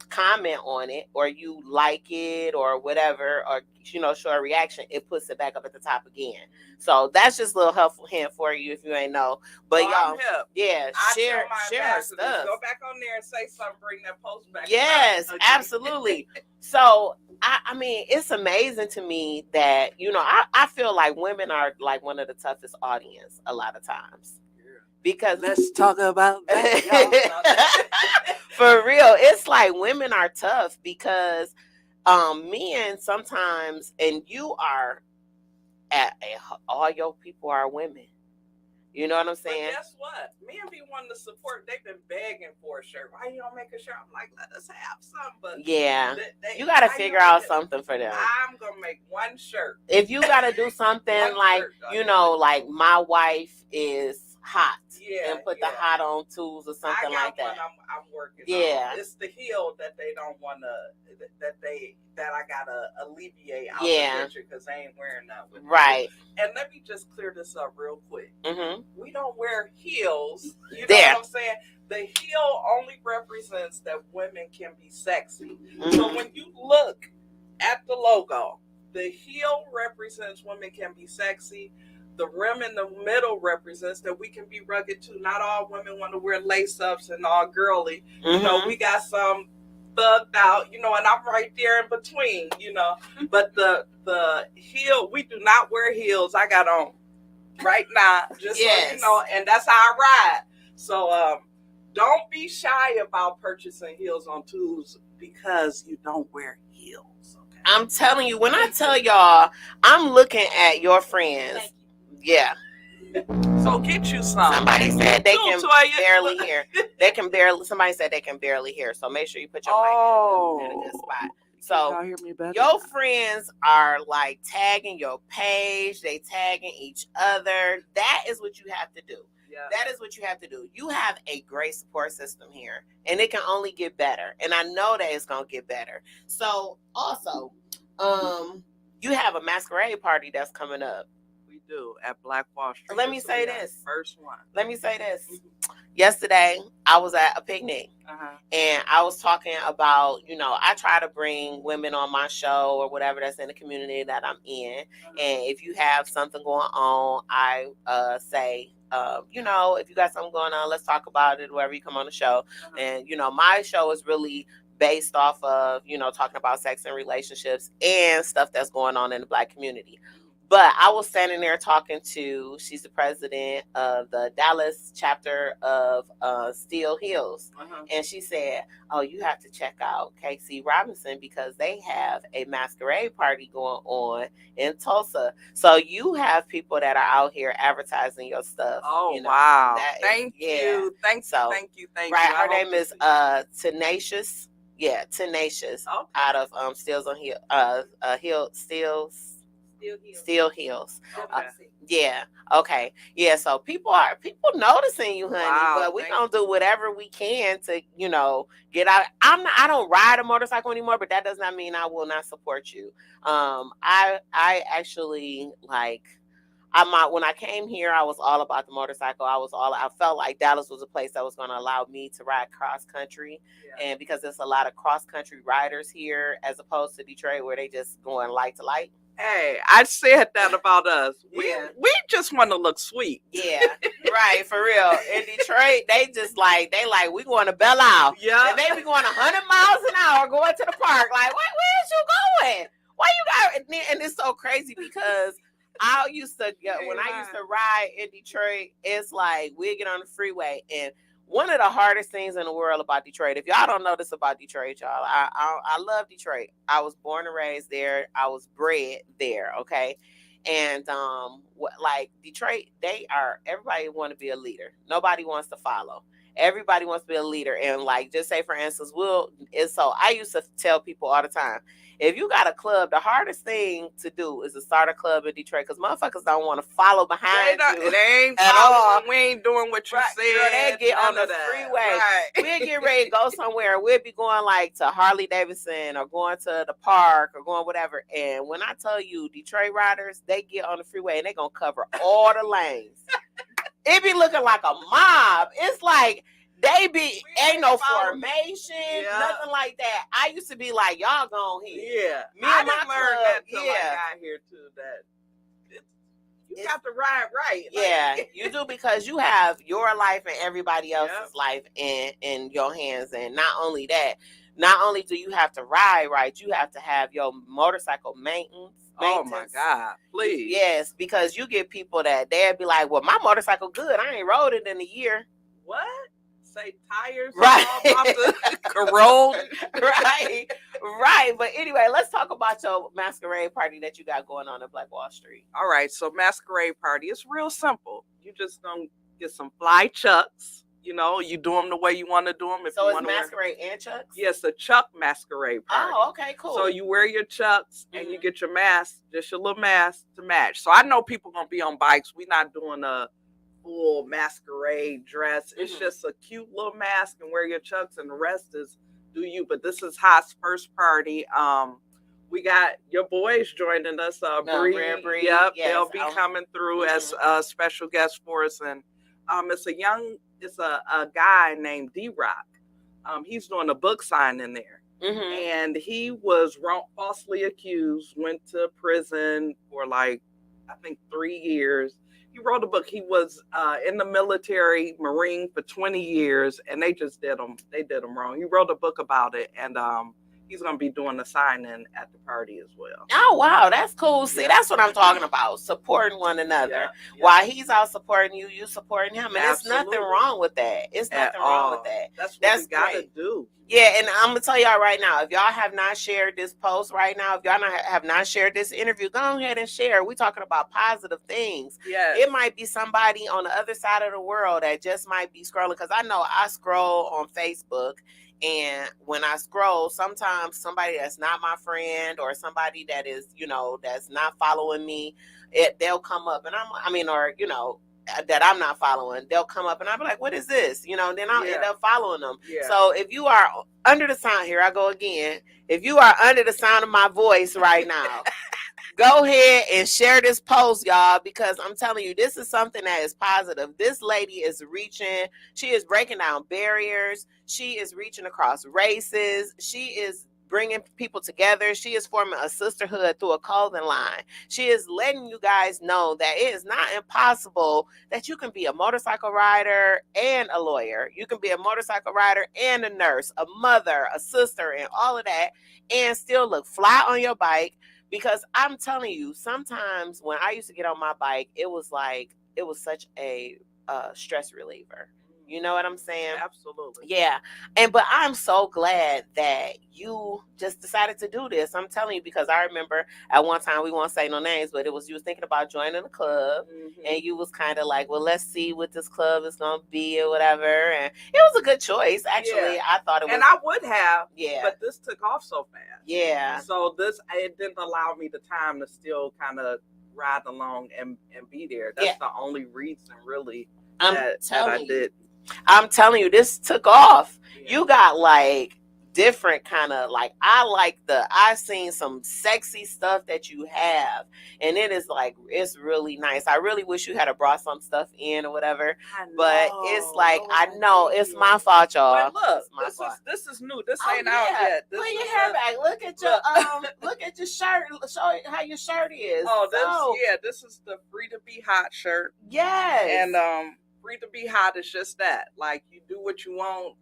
comment on it or you like it or whatever, or show a reaction, it puts it back up at the top again. So that's just a little helpful hint for you if you ain't know. But y'all, share her stuff. Go back on there and say something, bring that post back. Yes, absolutely. So I mean, it's amazing to me that I feel like women are like one of the toughest audience a lot of times. Because let's talk about that. For real, it's like women are tough because men sometimes, and you are all your people are women. You know what I'm saying? But guess what? Men be wanting to support. They've been begging for a shirt. Why you don't make a shirt? I'm like, let us have some. But yeah, you got to figure out something for them. I'm gonna make one shirt. If you got to do something like shirt, like my wife is hot, and put the hot on tools or something like that. I'm working on. It's the heel that they don't want to, that I gotta alleviate out the picture because they ain't wearing that with right. Me. And let me just clear this up real quick. Mm-hmm. We don't wear heels. You know what I'm saying? The heel only represents that women can be sexy. Mm-hmm. So when you look at the logo, the heel represents women can be sexy. the rim in the middle represents that we can be rugged too. Not all women want to wear lace-ups and all girly. You know, we got some thugged out, you know, and I'm right there in between, you know. But the heel, we do not wear heels. I got on right now, just so you know, and that's how I ride. So don't be shy about purchasing heels on Tuesday because you don't wear heels. Okay? I'm telling you, when I tell y'all, I'm looking at your friends. Yeah. So get you some. Somebody said they can barely hear. Somebody said they can barely hear. So make sure you put your mic in a good spot. So y'all hear me better? Your friends are like tagging your page. They tagging each other. That is what you have to do. Yeah. That is what you have to do. You have a great support system here, and it can only get better. And I know that it's gonna get better. So also, you have a masquerade party that's coming up. Do at Black Wall Street. Let me say this. First one. Let me say this. Yesterday, I was at a picnic, and I was talking about, you know, I try to bring women on my show or whatever that's in the community that I'm in. And if you have something going on, I say, you know, if you got something going on, let's talk about it, wherever you come on the show. And, you know, my show is really based off of, you know, talking about sex and relationships and stuff that's going on in the Black community. But I was standing there talking to, she's the president of the Dallas chapter of Steel Hills. And she said, oh, you have to check out KC Robinson because they have a masquerade party going on in Tulsa. So you have people that are out here advertising your stuff. Oh, you know, wow. Thank you. Thank you. Right. Her name is Tenacious. Yeah, Tenacious. Okay. Out of Steel Hills. Okay. Yeah. Okay. Yeah. So people noticing you, honey. Wow, but we gonna do whatever we can to, you know, get out. I don't ride a motorcycle anymore, but that does not mean I will not support you. I actually when I came here, I was all about the motorcycle. I felt like Dallas was a place that was going to allow me to ride cross country. Yeah. And because there's a lot of cross country riders here, as opposed to Detroit, where they just going light to light. Hey, I said that about us. We just want to look sweet. Yeah, right, for real. In Detroit, we going to Belle Isle. Yeah. And they be going 100 miles an hour going to the park. Like, where is you going? Why you got? And it's so crazy because I used to ride in Detroit, it's like we get on the freeway, and one of the hardest things in the world about Detroit, if y'all don't know this about Detroit, y'all, I love Detroit. I was born and raised there. I was bred there, okay? And Detroit, everybody want to be a leader. Nobody wants to follow. Everybody wants to be a leader. And just say, for instance, I used to tell people all the time, if you got a club, the hardest thing to do is to start a club in Detroit because motherfuckers don't want to follow behind you. They ain't at all. We ain't doing what you said. Girl, they get on the freeway. Right. We'll get ready to go somewhere. We'll be going to Harley Davidson or going to the park or going whatever. And when I tell you, Detroit riders, they get on the freeway and they going to cover all the lanes. It be looking like a mob. It's like ain't no formation, nothing like that. I used to be like, y'all gone here. Yeah. I didn't learn that till I got here too, that you have to ride right. Yeah, you do, because you have your life and everybody else's life in your hands. And not only that, not only do you have to ride right, you have to have your motorcycle maintenance. Oh my God, please. Yes, because you get people that they'll be like, well, my motorcycle good. I ain't rode it in a year. What? Say tires right. All about to corrode. Right. But anyway, let's talk about your masquerade party that you got going on at Black Wall Street. All right, so masquerade party, it's real simple. You just gonna get some fly chucks. You know, you do them the way you want to do them. So it's masquerade and chucks? Yes, a chuck masquerade party. Oh, okay, cool. So you wear your chucks and you get your mask, just your little mask to match. So I know people gonna be on bikes. We're not doing a full masquerade dress. It's just a cute little mask and wear your chucks, and the rest is do you. But this is Hot's first party. We got your boys joining us. Bree. Yep, yes, they'll be coming through as special guests for us. And it's a guy named D-Rock. He's doing a book signing there. And he was falsely accused, went to prison for I think 3 years. He wrote a book. He was in the military, Marine for 20 years, and they just did him. They did him wrong. He wrote a book about it, and he's going to be doing a signing at the party as well. Oh, wow. That's cool. See, that's what I'm talking about. Supporting one another. Yeah. While he's out supporting you, you supporting him. And Absolutely. there's nothing wrong with that. It's nothing wrong with that. That's what That's you got to great. do. Yeah, and I'm going to tell y'all right now, if y'all have not shared this post right now, if y'all have not shared this interview, go ahead and share. We're talking about positive things. Yes. It might be somebody on the other side of the world that just might be scrolling. Because I know I scroll on Facebook. And when I scroll, sometimes somebody that's not my friend or somebody that is, that's not following me, they'll come up and that I'm not following, they'll come up and I'll be like, what is this? Then I'll end up following them. Yeah. So if you are under the sound, here I go again. If you are under the sound of my voice right now, go ahead and share this post, y'all, because I'm telling you, this is something that is positive. This lady is reaching. She is breaking down barriers. She is reaching across races. She is bringing people together. She is forming a sisterhood through a clothing line. She is letting you guys know that it is not impossible that you can be a motorcycle rider and a lawyer. You can be a motorcycle rider and a nurse, a mother, a sister, and all of that, and still look fly on your bike. Because I'm telling you, sometimes when I used to get on my bike, it was such a stress reliever. You know what I'm saying? Absolutely. Yeah. But I'm so glad that you just decided to do this. I'm telling you, because I remember at one time, we won't say no names, but you was thinking about joining a club, and you was kind of like, well, let's see what this club is going to be or whatever. And it was a good choice. Actually, I thought it was. And I would have, yeah, but this took off so fast. Yeah. So it didn't allow me the time to still kind of ride along and be there. That's the only reason, really, that I did. I'm telling you, this took off. Yeah. You got like different kind of like, I've seen some sexy stuff that you have, and it is like, it's really nice. I really wish you had brought some stuff in or whatever, but it's like, I know it's my fault, y'all. But look, this is new. This ain't out yet. Put your hair back. Look at your look at your shirt. Show how your shirt is. This is the Free to Be Hot shirt. Yes. And Free to Be Hot is just that. Like, you do what you want,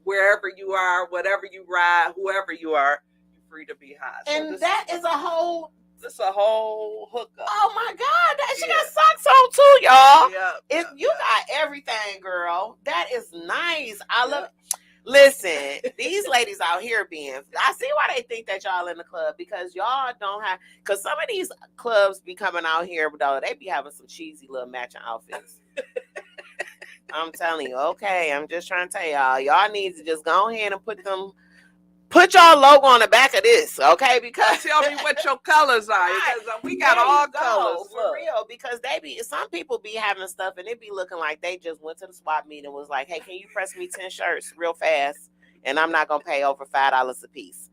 wherever you are, whatever you ride, whoever you are, you're free to be hot. And so that is a whole hookup. Oh my God, she got socks on too, y'all. You got everything, girl. That is nice. I love it. Listen, these ladies out here I see why they think that y'all in the club, because y'all don't have, because some of these clubs be coming out here, though, they be having some cheesy little matching outfits. I'm telling you, okay. I'm just trying to tell y'all need to just go ahead and put y'all logo on the back of this, okay? Because tell me what your colors are, because we got all colors for real. Because some people be having stuff and it be looking like they just went to the swap meet and was like, "Hey, can you press me 10 shirts real fast? And I'm not gonna pay over $5 a piece."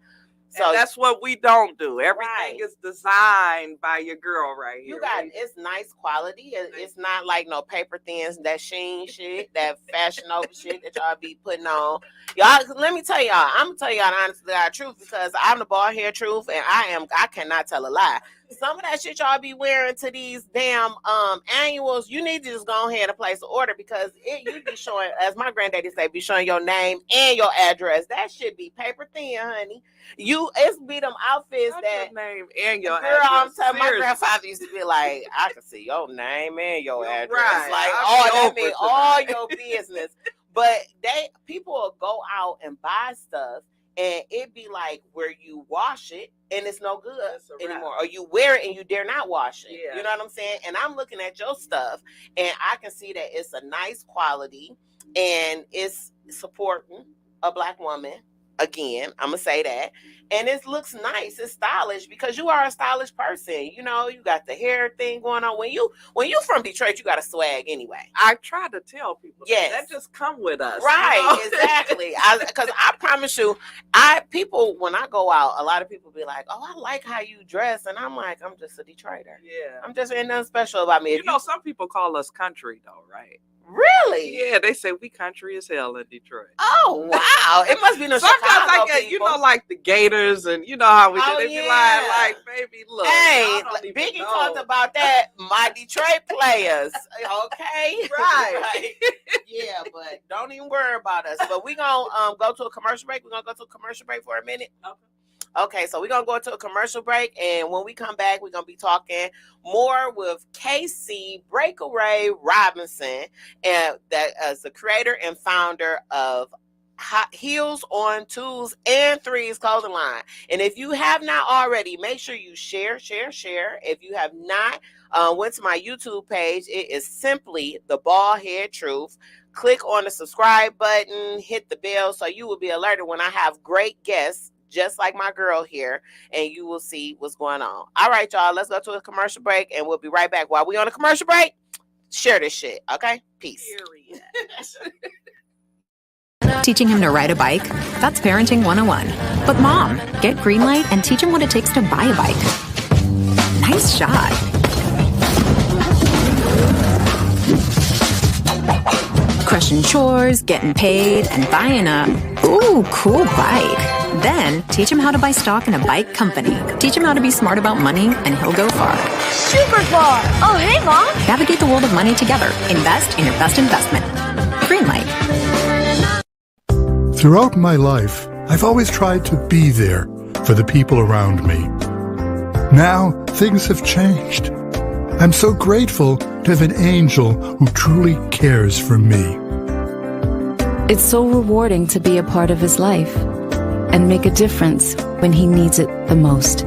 So and that's what we don't do. Everything is designed by your girl right here. It's nice quality. It's not like no paper thins, that Shein shit, that Fashion Nova shit that y'all be putting on. Y'all, let me tell y'all, I'm gonna tell y'all the honest to God truth, because I'm the bald hair truth, and I cannot tell a lie. Some of that shit y'all be wearing to these damn annuals, you need to just go ahead and place an order, because you be showing, as my granddaddy say, be showing your name and your address. That should be paper thin, honey. It's be them outfits that your name and your girl, address. I'm telling my grandfather used to be like, I can see your name and your address. Right. Like, that mean all your business. But people will go out and buy stuff, and it be like where you wash it and it's no good anymore, or you wear it and you dare not wash it. You know what I'm saying? And I'm looking at your stuff, and I can see that it's a nice quality, and it's supporting a Black woman. Again, I'm gonna say that, and it looks nice. It's stylish, because you are a stylish person. You know, you got the hair thing going on. When you from Detroit, you got a swag anyway. I try to tell people that just come with us, right? You know? Exactly. Because I promise you, people when I go out, a lot of people be like, "Oh, I like how you dress," and I'm like, "I'm just a Detroiter. Yeah, I'm just ain't nothing special about me." You know, some people call us country, though, right? Really? Yeah, they say we country as hell in Detroit. Oh wow! It must be no Sometimes Chicago I get, people. like the Gators, and you know how we Oh, do. They be yeah. like, baby, look. Hey, y'all don't even Biggie know. talked about that. My Detroit players, okay, Right. Yeah, but don't even worry about us. But we gonna go to a commercial break. We're gonna go to a commercial break for a minute. Okay, so we're going to go into a commercial break, and when we come back, we're going to be talking more with KC Breakaway Robinson, and that is the creator and founder of Heels on Twos and Threes clothing line. And if you have not already, make sure you share. If you have not went to my YouTube page, it is simply The Bald Head Truth. Click on the subscribe button, hit the bell so you will be alerted when I have great guests, just like my girl here, and you will see what's going on. All right, y'all, let's go to a commercial break, and we'll be right back. While we on a commercial break, share this shit, okay? Peace. Teaching him to ride a bike? That's parenting 101. But mom, get Greenlight and teach him what it takes to buy a bike. Nice shot. Crushing chores, getting paid, and buying a, ooh, cool bike. Then, teach him how to buy stock in a bike company. Teach him how to be smart about money, and he'll go far. Super far! Oh, hey, Mom! Navigate the world of money together. Invest in your best investment. Greenlight. Throughout my life, I've always tried to be there for the people around me. Now, things have changed. I'm so grateful to have an angel who truly cares for me. It's so rewarding to be a part of his life and make a difference when he needs it the most.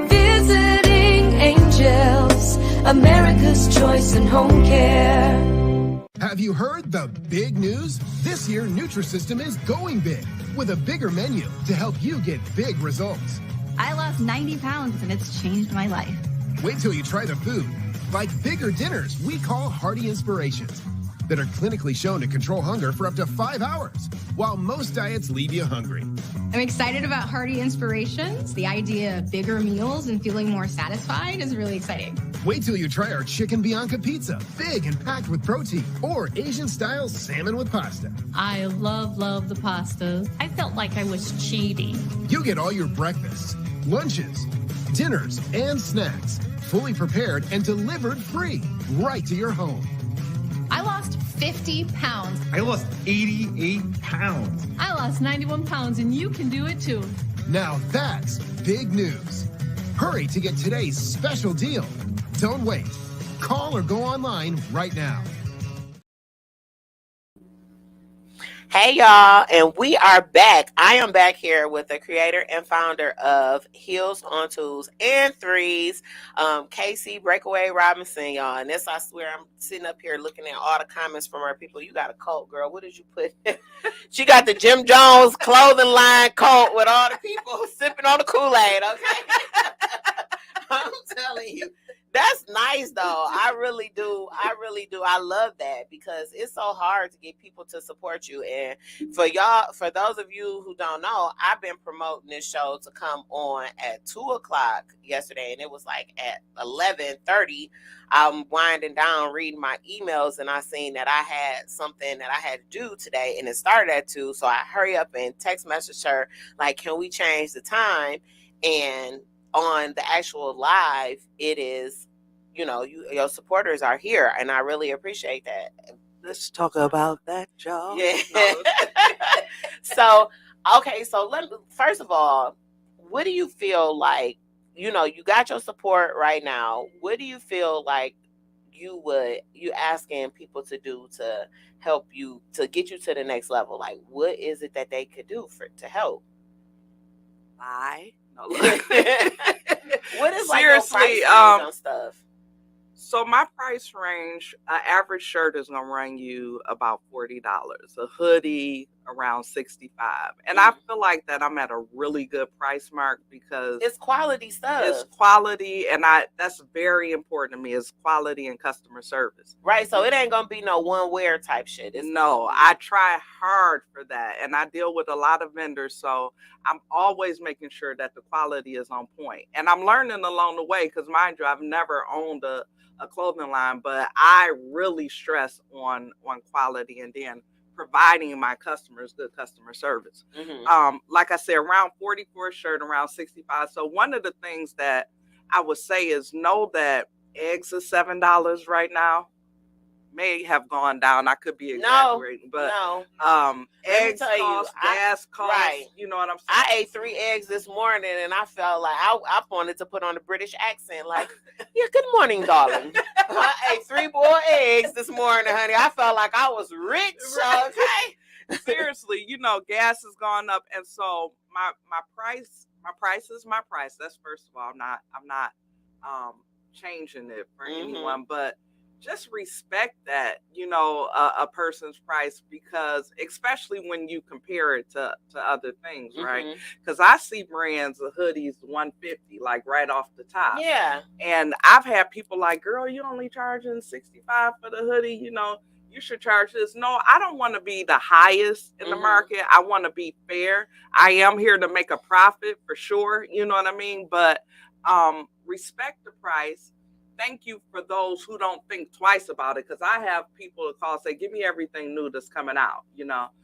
Visiting Angels, America's choice in home care. Have you heard the big news? This year, Nutrisystem is going big with a bigger menu to help you get big results. I lost 90 pounds and it's changed my life. Wait till you try the food, like bigger dinners we call Hearty Inspirations, that are clinically shown to control hunger for up to 5 hours, while most diets leave you hungry. I'm excited about Hearty Inspirations. The idea of bigger meals and feeling more satisfied is really exciting. Wait till you try our Chicken Bianca pizza, big and packed with protein, or Asian-style salmon with pasta. I love the pasta. I felt like I was cheating. You get all your breakfasts, lunches, dinners, and snacks, fully prepared and delivered free, right to your home. I lost 50 pounds. I lost 88 pounds. I lost 91 pounds, and you can do it too. Now that's big news. Hurry to get today's special deal. Don't wait. Call or go online right now. Hey y'all, and we are back. I am back here with the creator and founder of Heels on Twos and Threes, KC Breakaway Robinson, y'all. And this, I swear, I'm sitting up here looking at all the comments from our people. You got a coat, girl. What did you put? She got the Jim Jones clothing line coat with all the people sipping on the Kool-Aid, okay? I'm telling you. That's nice though. I really do. I love that because it's so hard to get people to support you. And for those of you who don't know, I've been promoting this show to come on at 2:00 yesterday, and it was like at 11:30. I'm winding down reading my emails, and I seen that I had something that I had to do today, and it started at 2. So I hurry up and text message her like, "Can we change the time?" And on the actual live, it is, your supporters are here, and I really appreciate that. Let's talk about that, y'all. Yeah. So first of all, what do you feel like, you got your support right now. What do you feel like you asking people to do to help you, to get you to the next level? Like, what is it that they could do to help? Bye. No, what is like seriously your price range on stuff? So my price range, an average shirt is gonna run you about $40. A hoodie, around 65. And I feel like that I'm at a really good price mark because it's quality stuff. It's quality, and that's very important to me, is quality and customer service. Right, so it ain't gonna be no one wear type shit. No, I try hard for that, and I deal with a lot of vendors, so I'm always making sure that the quality is on point. And I'm learning along the way, because mind you, I've never owned a clothing line, but I really stress on quality and then providing my customers good customer service. Like I said, around 44 shirt, around 65. So one of the things that I would say is know that eggs are $7 right now. May have gone down. I could be exaggerating, but eggs cost, gas cost. Right. You know what I'm saying? I ate 3 eggs this morning, and I felt like I wanted to put on a British accent, like, yeah, good morning, darling. I ate 3 more eggs this morning, honey. I felt like I was rich. Okay. Seriously, gas has gone up, and so my price is my price. That's first of all. I'm not changing it for anyone, but just respect that, a person's price, because especially when you compare it to other things, right? Because I see brands of hoodies $150, like right off the top. Yeah. And I've had people like, girl, you only charging $65 for the hoodie, you should charge this. No, I don't want to be the highest in the market. I want to be fair. I am here to make a profit for sure. You know what I mean? But respect the price. Thank you for those who don't think twice about it, because I have people that call, say, give me everything new that's coming out,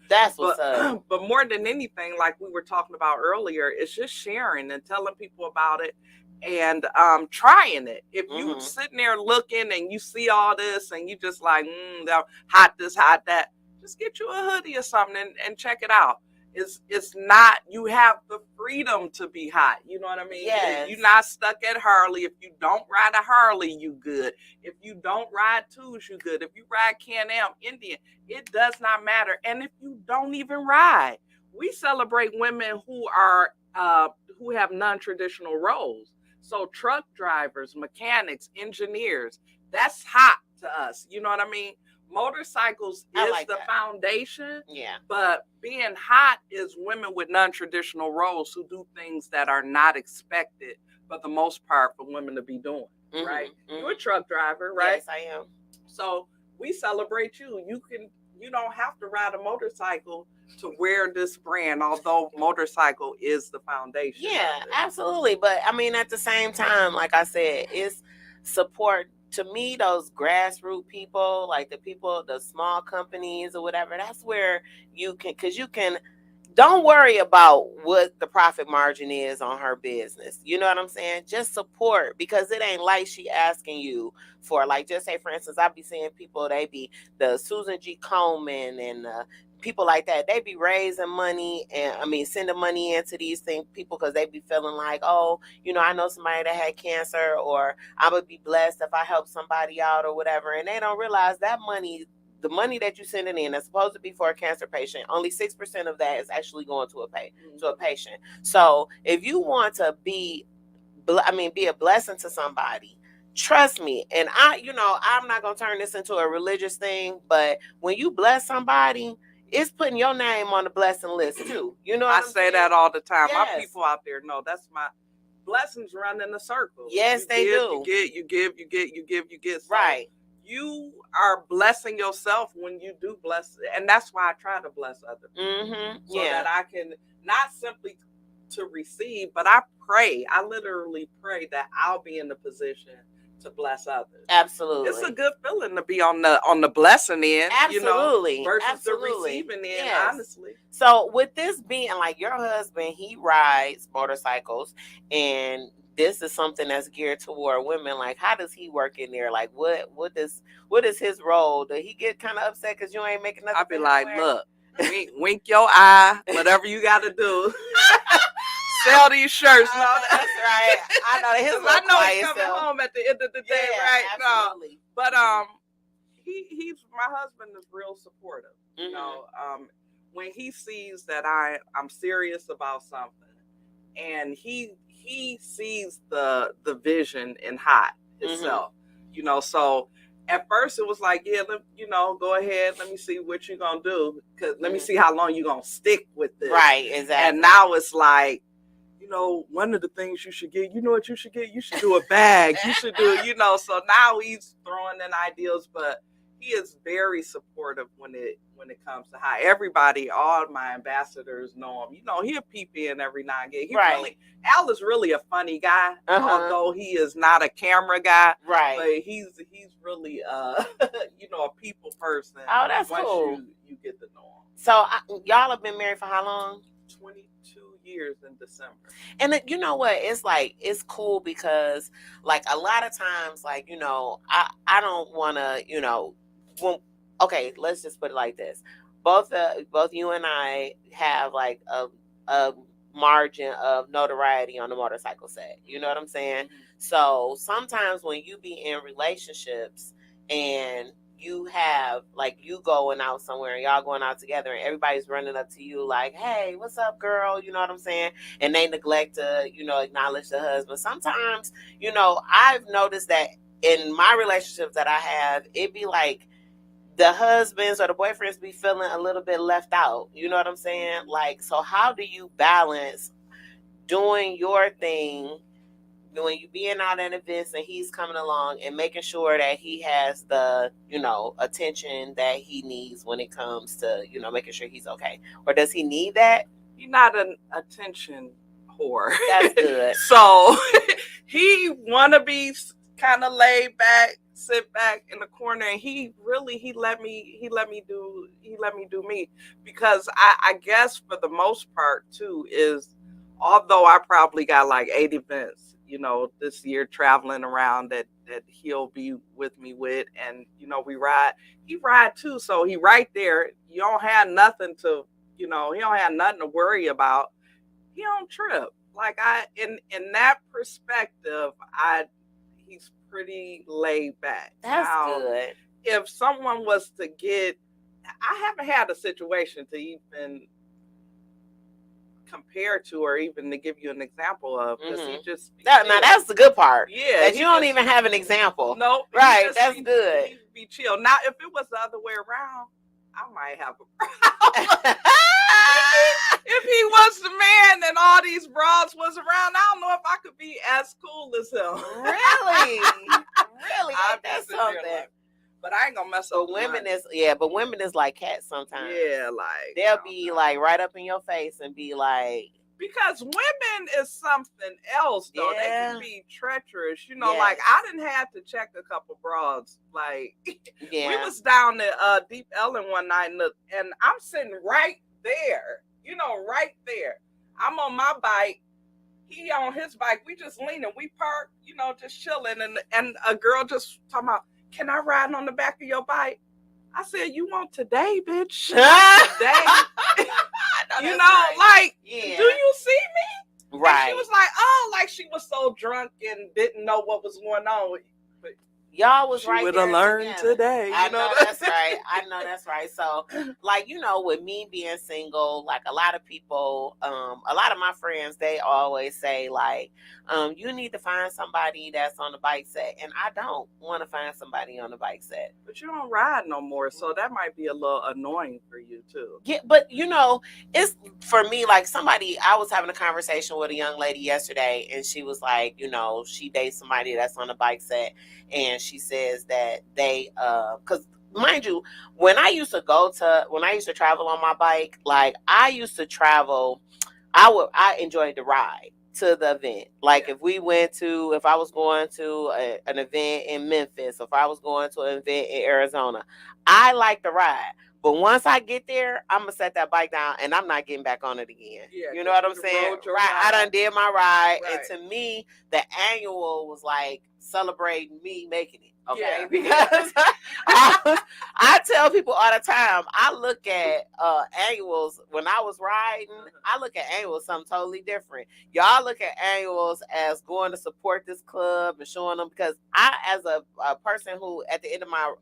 That's what's up. But more than anything, like we were talking about earlier, it's just sharing and telling people about it and trying it. If you sitting there looking and you see all this and you just like, hot this, hot that, just get you a hoodie or something and check it out. It's not, you have the freedom to be hot. You know what I mean? Yes. You're not stuck at Harley. If you don't ride a Harley, you good. If you don't ride twos, you good. If you ride Can-Am, Indian, it does not matter. And if you don't even ride, we celebrate women who have non-traditional roles. So truck drivers, mechanics, engineers, that's hot to us. You know what I mean? Motorcycles is the foundation, but being hot is women with non-traditional roles who do things that are not expected, for the most part, for women to be doing, right? You're a truck driver, right? Yes, I am. So we celebrate you. You don't have to ride a motorcycle to wear this brand, although motorcycle is the foundation. Yeah, absolutely. But I mean, at the same time, like I said, it's support. To me, those grassroots people, like the small companies or whatever, that's where you can, don't worry about what the profit margin is on her business. You know what I'm saying? Just support, because it ain't like she asking you for, like, just say, for instance, I be seeing people, they be the Susan G. Komen and people like that, they be raising money and sending money into these people because they be feeling like, oh, I know somebody that had cancer, or I would be blessed if I help somebody out or whatever. And they don't realize that money, the money that you sending in, that's supposed to be for a cancer patient, only 6% of that is actually going to a patient. So if you want to be a blessing to somebody, trust me. And I'm not going to turn this into a religious thing, but when you bless somebody, it's putting your name on the blessing list too. You know what I say that all the time. Yes. My people out there know that's my blessings run in a circle. Yes, they do. You give. So right. You are blessing yourself when you do bless, and that's why I try to bless others. So that I can not simply to receive, but I pray. I literally pray that I'll be in the position to bless others. Absolutely. It's a good feeling to be on the blessing end, absolutely, versus the receiving end, honestly. So with this being, like, your husband, he rides motorcycles, and this is something that's geared toward women. Like, how does he work in there? Like, what is his role? Does he get kind of upset because you ain't making nothing? I'll be like, look, wink your eye, whatever you got to do. Sell these shirts. No, that's right. I know his. I know he's coming home at the end of the day, right? Absolutely. No, but he's my husband is real supportive. When he sees that I'm serious about something, and he sees the vision in Hot itself. So at first it was like, yeah, go ahead. Let me see what you're going to do. Cause let me see how long you're going to stick with this. Right, exactly. And now it's like, one of the things you should get, what you should get? You should do a bag. You should do, so now he's throwing in ideas, but he is very supportive when it comes to how everybody, all my ambassadors know him. He'll peep in every now and again. Al is really a funny guy, although he is not a camera guy. Right. But he's really a people person. Oh, that's cool. You get to know him. So y'all have been married for how long? 22 years in December. And you know what? It's cool because like a lot of times, like, I don't want to, okay, let's just put it like this. Both you and I have like a margin of notoriety on the motorcycle set. You know what I'm saying? Mm-hmm. So sometimes when you be in relationships and you have like you going out somewhere and y'all going out together and everybody's running up to you like, hey, what's up, girl? You know what I'm saying? And they neglect to, acknowledge the husband. Sometimes, I've noticed that in my relationships that I have, it be like the husbands or the boyfriends be feeling a little bit left out. You know what I'm saying? Like, so how do you balance doing your thing when you being out at events and he's coming along and making sure that he has the, attention that he needs when it comes to, making sure he's okay? Or does he need that? He's not an attention whore. That's good. So he want to be kind of laid back, sit back in the corner, and he let me do me, because I guess for the most part too is, although I probably got like 8 events this year traveling around that he'll be with me with, and he ride too, so he right there. You don't have nothing to he don't have nothing to worry about. He don't trip. Like in that perspective, he's pretty laid back. That's good. If someone was to I haven't had a situation to even compare to, or even to give you an example of, because he just now that's the good part. Yeah, that you don't even have an example. No, right. That's good. He be chill. Now, if it was the other way around, I might have a problem. If he was the man and all these broads was around, I don't know if I could be as cool as him. Really? Really? That's something. But I ain't gonna mess up. But women is like cats sometimes. Yeah, like they'll be like right up in your face and be like, because women is something else though. Yeah. They can be treacherous. Like I didn't have to check a couple broads. Like we was down at Deep Ellum one night and I'm sitting right there. Right there. I'm on my bike. He on his bike. We just leaning. We parked, just chilling. And a girl just talking about, can I ride on the back of your bike? I said, you want today, bitch? Today. Right. Do you see me? Right. And she was like, oh, like she was so drunk and didn't know what was going on. But y'all was right there. She would have learned today. I know that's right. I know that's right. So, like, with me being single, like a lot of people, a lot of my friends, they always say like, you need to find somebody that's on the bike set. And I don't want to find somebody on the bike set. But you don't ride no more. So that might be a little annoying for you too. Yeah, but it's for me, like I was having a conversation with a young lady yesterday and she was like, she dates somebody that's on the bike set. And she says that they, because mind you, when I used to travel on my bike, like I used to travel, I enjoyed the ride to the event. Like if I was going to an event in Memphis, if I was going to an event in Arizona, I like the ride. But once I get there, I'm going to set that bike down and I'm not getting back on it again. Yeah, you know what I'm saying? Right. I done did my ride. Right. And to me, the annual was like celebrating me making it. Okay. Yeah. Because I tell people all the time, I look at annuals when I was riding, I look at annuals something totally different. Y'all look at annuals as going to support this club and showing them, because I, as a person who at the end of my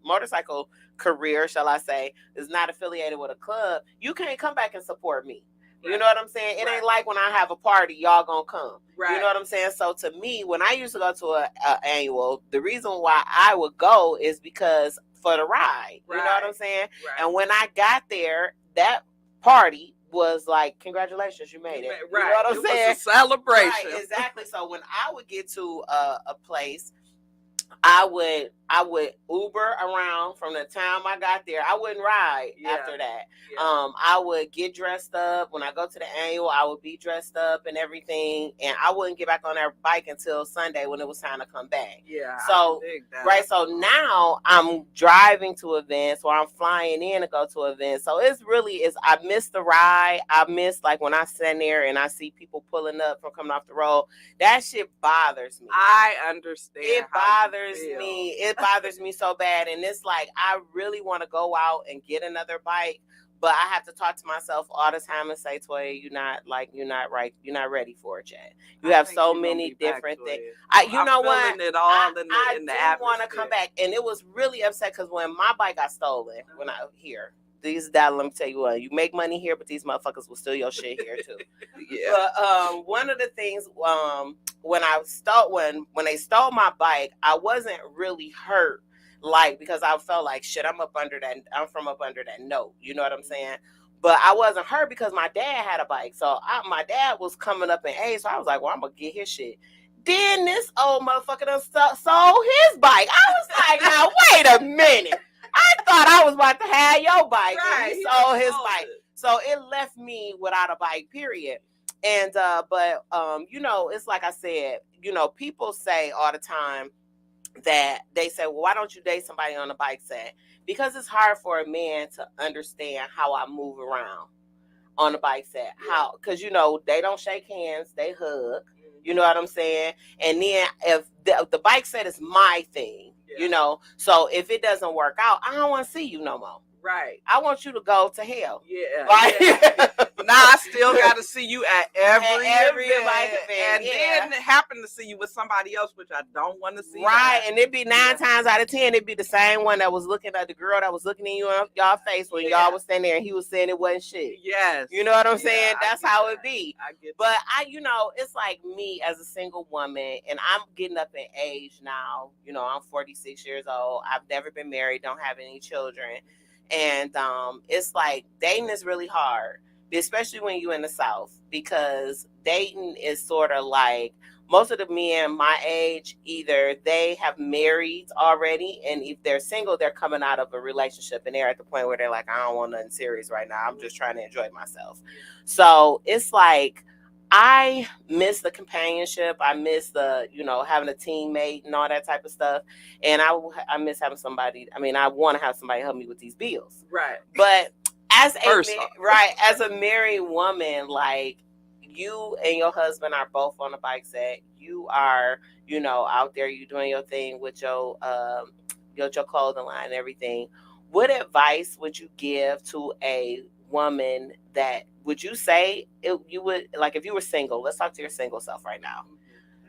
motorcycle career, shall I say, is not affiliated with a club, you can't come back and support me. You know what I'm saying? It ain't like when I have a party, y'all gonna come. Right. You know what I'm saying? So to me, when I used to go to a annual, the reason why I would go is because for the ride. You know what I'm saying? Right. And when I got there, that party was like, congratulations, you made it. Right. You know what I'm saying? Was a celebration. Right, exactly. So when I would get to a place, I would Uber around from the time I got there. I wouldn't ride after that. Yeah. I would get dressed up. When I go to the annual, I would be dressed up and everything. And I wouldn't get back on that bike until Sunday when it was time to come back. Yeah. So, right. So now I'm driving to events or I'm flying in to go to events. So it's really, I miss the ride. I miss like when I stand there and I see people pulling up from coming off the road. That shit bothers me. I understand. It bothers me. It bothers me so bad. And it's like, I really want to go out and get another bike, but I have to talk to myself all the time and say, Toya, you're not right. You're not ready for it yet. You have so many different things. You know what? It all in the I want to come back. And it was really upset because when my bike got stolen, when I here, let me tell you what, you make money here, but these motherfuckers will steal your shit here too. Yeah. But one of the things, when they stole my bike, I wasn't really hurt, like, because I felt like shit, I'm from up under that note. You know what I'm saying? But I wasn't hurt because my dad had a bike. So my dad was coming up in age, so I was like, well, I'm gonna get his shit. Then this old motherfucker done sold his bike. I was like, now wait a minute. I thought I was about to have your bike. Right. And he sold his bike. So it left me without a bike, period. And, but you know, it's like I said, you know, people say all the time that they say, well, why don't you date somebody on a bike set? Because it's hard for a man to understand how I move around on a bike set. How? Because, you know, they don't shake hands, they hug. You know what I'm saying? And then if the bike set is my thing, you know, so if it doesn't work out, I don't want to see you no more. Right. I want you to go to hell. Yeah. Right. Yeah. Now I still got to see you at every event, bike event, and then happen to see you with somebody else, which I don't want to see. Right, and it'd be 9 times out of 10, it'd be the same one that was looking at the girl that was looking in y'all face when y'all was standing there, and he was saying it wasn't shit. Yes, you know what I'm saying? That's how it be. I get but you know, it's like me as a single woman, and I'm getting up in age now. You know, I'm 46 years old. I've never been married, don't have any children. And it's like dating is really hard, especially when you're in the South, because dating is sort of like most of the men my age, either they have married already, and if they're single, they're coming out of a relationship and they're at the point where they're like, I don't want nothing serious right now. I'm just trying to enjoy myself. So it's like, I miss the companionship. I miss the, you know, having a teammate and all that type of stuff. And I miss having somebody. I mean, I want to have somebody help me with these bills. Right. But as a married woman, like, you and your husband are both on a bike set. You are, you know, out there. You doing your thing with your clothing line and everything. What advice would you give to a woman that would you say you would, like, if you were single? Let's talk to your single self right now.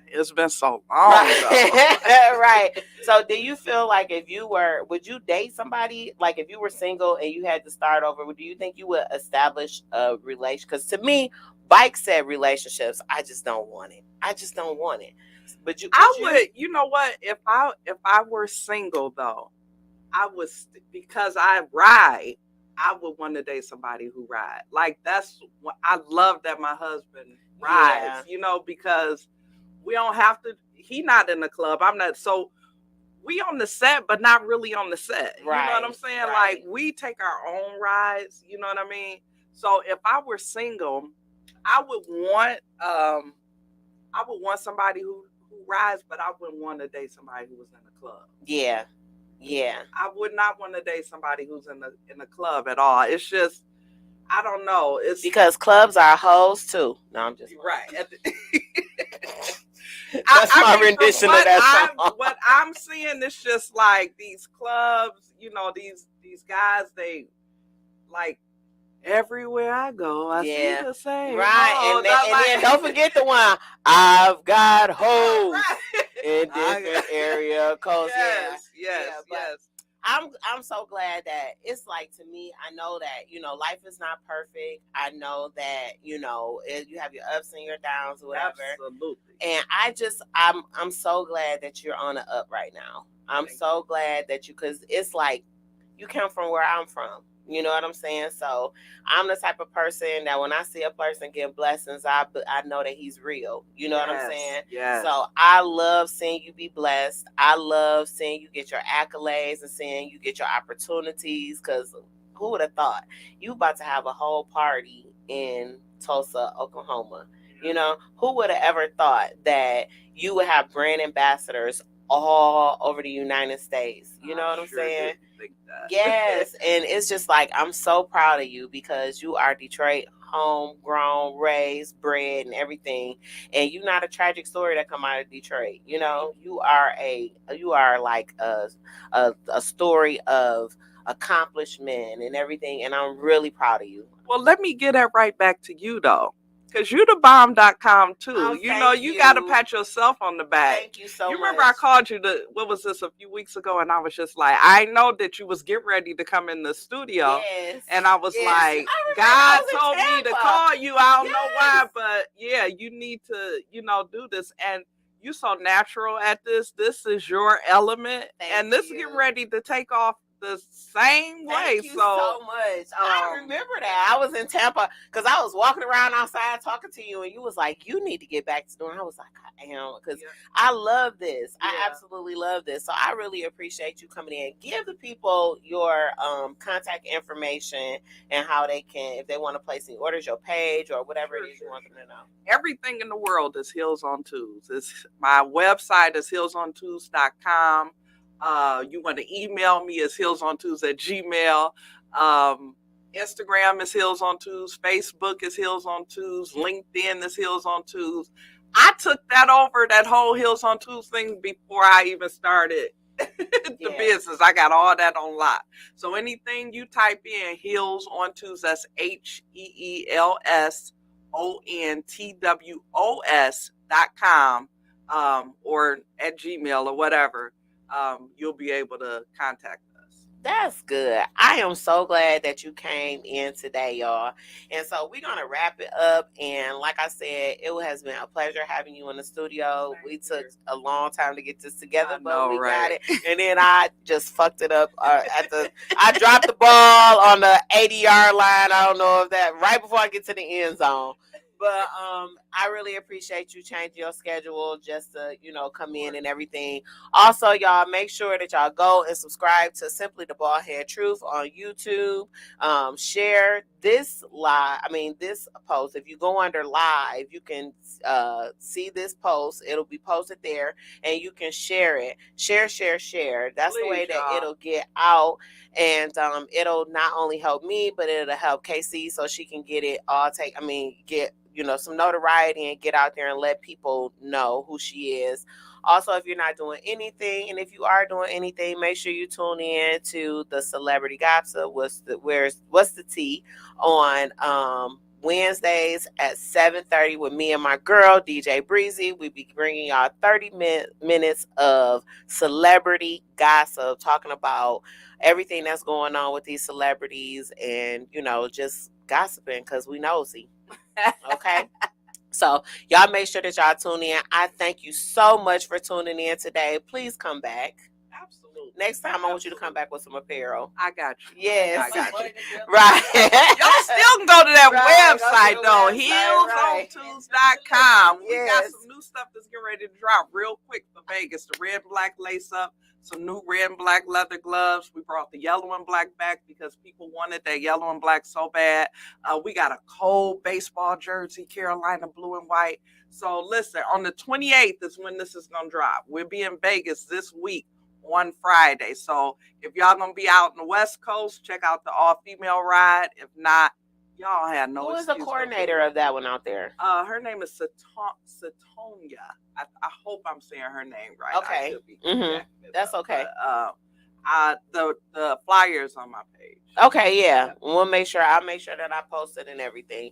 It's been so long. Right. So do you feel like would you date somebody, like if you were single and you had to start over, do you think you would establish a relation? Because to me, bike set relationships, I just don't want it. But you know what? If I were single though, I would, because I ride, I would want to date somebody who rides. Like, that's what I love, that my husband rides, you know, because we don't have to, he not in the club. I'm not, so we on the set, but not really on the set. Right. You know what I'm saying? Right. Like, we take our own rides, you know what I mean? So if I were single, I would want somebody who rides, but I wouldn't want to date somebody who was in the club. Yeah. Yeah. I would not want to date somebody who's in the club at all. It's just, I don't know. It's because clubs are hoes too. No, I'm just right. That's my rendition of that song. What I'm seeing is just like these clubs, you know, these guys, they like, everywhere I go, I see the same. Right. And then don't forget the one, I've got hoes in different area codes. Yes. I'm so glad that it's like, to me, I know that, you know, life is not perfect. I know that, you know, you have your ups and your downs or whatever. Absolutely. And I'm so glad that you're on the up right now. I'm so glad that because it's like you come from where I'm from. You know what I'm saying? So I'm the type of person that when I see a person get blessings, I know that he's real. You know what I'm saying? Yes. So I love seeing you be blessed. I love seeing you get your accolades and seeing you get your opportunities, because who would have thought you about to have a whole party in Tulsa, Oklahoma? You know, who would have ever thought that you would have brand ambassadors all over the United States? You know what I'm saying? Yes. And it's just like, I'm so proud of you because you are Detroit homegrown, raised, bred, and everything. And you're not a tragic story that come out of Detroit. You know, you are like a story of accomplishment and everything. And I'm really proud of you. Well, let me get that right back to you though. Because you're the bomb.com too. Oh, you know, you got to pat yourself on the back. Thank you so much. You remember I called you what was this, a few weeks ago? And I was just like, I know that you was getting ready to come in the studio. Yes. And I was like, God told me to call you. I don't know why, but yeah, you need to, you know, do this. And you're so natural at this. This is your element. And this is getting ready to take off the same way. Thank you so much. I remember that. I was in Tampa because I was walking around outside talking to you, and you was like, you need to get back to doing. I was like, I am, because I love this. I absolutely love this. So I really appreciate you coming in. Give the people your contact information and how they can, if they want to place any orders, your page or whatever it is you want them to know. Everything in the world is Heels on Tues. My website is heelsontues.com. You want to email me, it's heelsontues@gmail. Instagram is Heels on Tues. Facebook is Heels on Tues. LinkedIn is Heels on Tues. I took that over, that whole Heels on Tues thing, before I even started the business. I got all that on lock. So anything you type in Heels on Tues, that's HEELSONTWOS.com, or at Gmail or whatever. You'll be able to contact us. That's good. I am so glad that you came in today, y'all. And so we're going to wrap it up. And like I said, it has been a pleasure having you in the studio. We took a long time to get this together, but we got it. And then I just fucked it up I dropped the ball on the 80-yard line. I don't know if that, right before I get to the end zone. But I really appreciate you changing your schedule just to, you know, come in and everything. Also, y'all, make sure that y'all go and subscribe to Simply the Baldhead Truth on YouTube. Share this this post. If you go under live, you can see this post. It'll be posted there, and you can share it. Share. That's the way that it'll get out. And it'll not only help me, but it'll help Casey so she can get it all get, you know, some notoriety and get out there and let people know who she is. Also, if you're not doing anything, and if you are doing anything, make sure you tune in to the Celebrity Gossip. What's the tea on Wednesdays at 7:30 with me and my girl DJ Breezy. We be bringing y'all 30 minutes of celebrity gossip, talking about everything that's going on with these celebrities, and, you know, just gossiping because we nosy. Okay. So y'all make sure that y'all tune in. I thank you so much for tuning in today. Please come back. Absolutely. Next time I want you to come back with some apparel. I got you. Yes. I got you. Right. Y'all still can go to that website though. HeelsOnTues.com. We got some new stuff that's getting ready to drop real quick for Vegas. The red and black lace up. Some new red and black leather gloves. We brought the yellow and black back because people wanted that yellow and black so bad. We got a cold baseball jersey, Carolina blue and white. So listen, on the 28th is when this is going to drop. We'll be in Vegas this week on Friday. So if y'all going to be out on the West Coast, check out the all-female ride. If not, y'all have no excuse. Who is the coordinator of that one out there? Her name is Satonya. I hope I'm saying her name right. Okay. That's okay. But, The flyers on my page. Okay, yeah. I'll make sure that I post it and everything.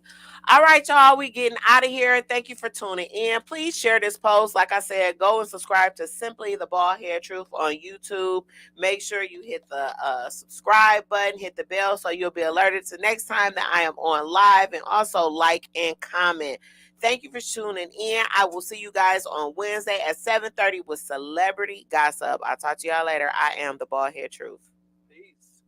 All right, y'all, we getting out of here. Thank you for tuning in. Please share this post. Like I said, go and subscribe to Simply the Bald Head Truth on YouTube. Make sure you hit the subscribe button, hit the bell so you'll be alerted to next time that I am on live, and also like and comment. Thank you for tuning in. I will see you guys on Wednesday at 7:30 with Celebrity Gossip. I'll talk to y'all later. I am the Bald Head Truth. Peace.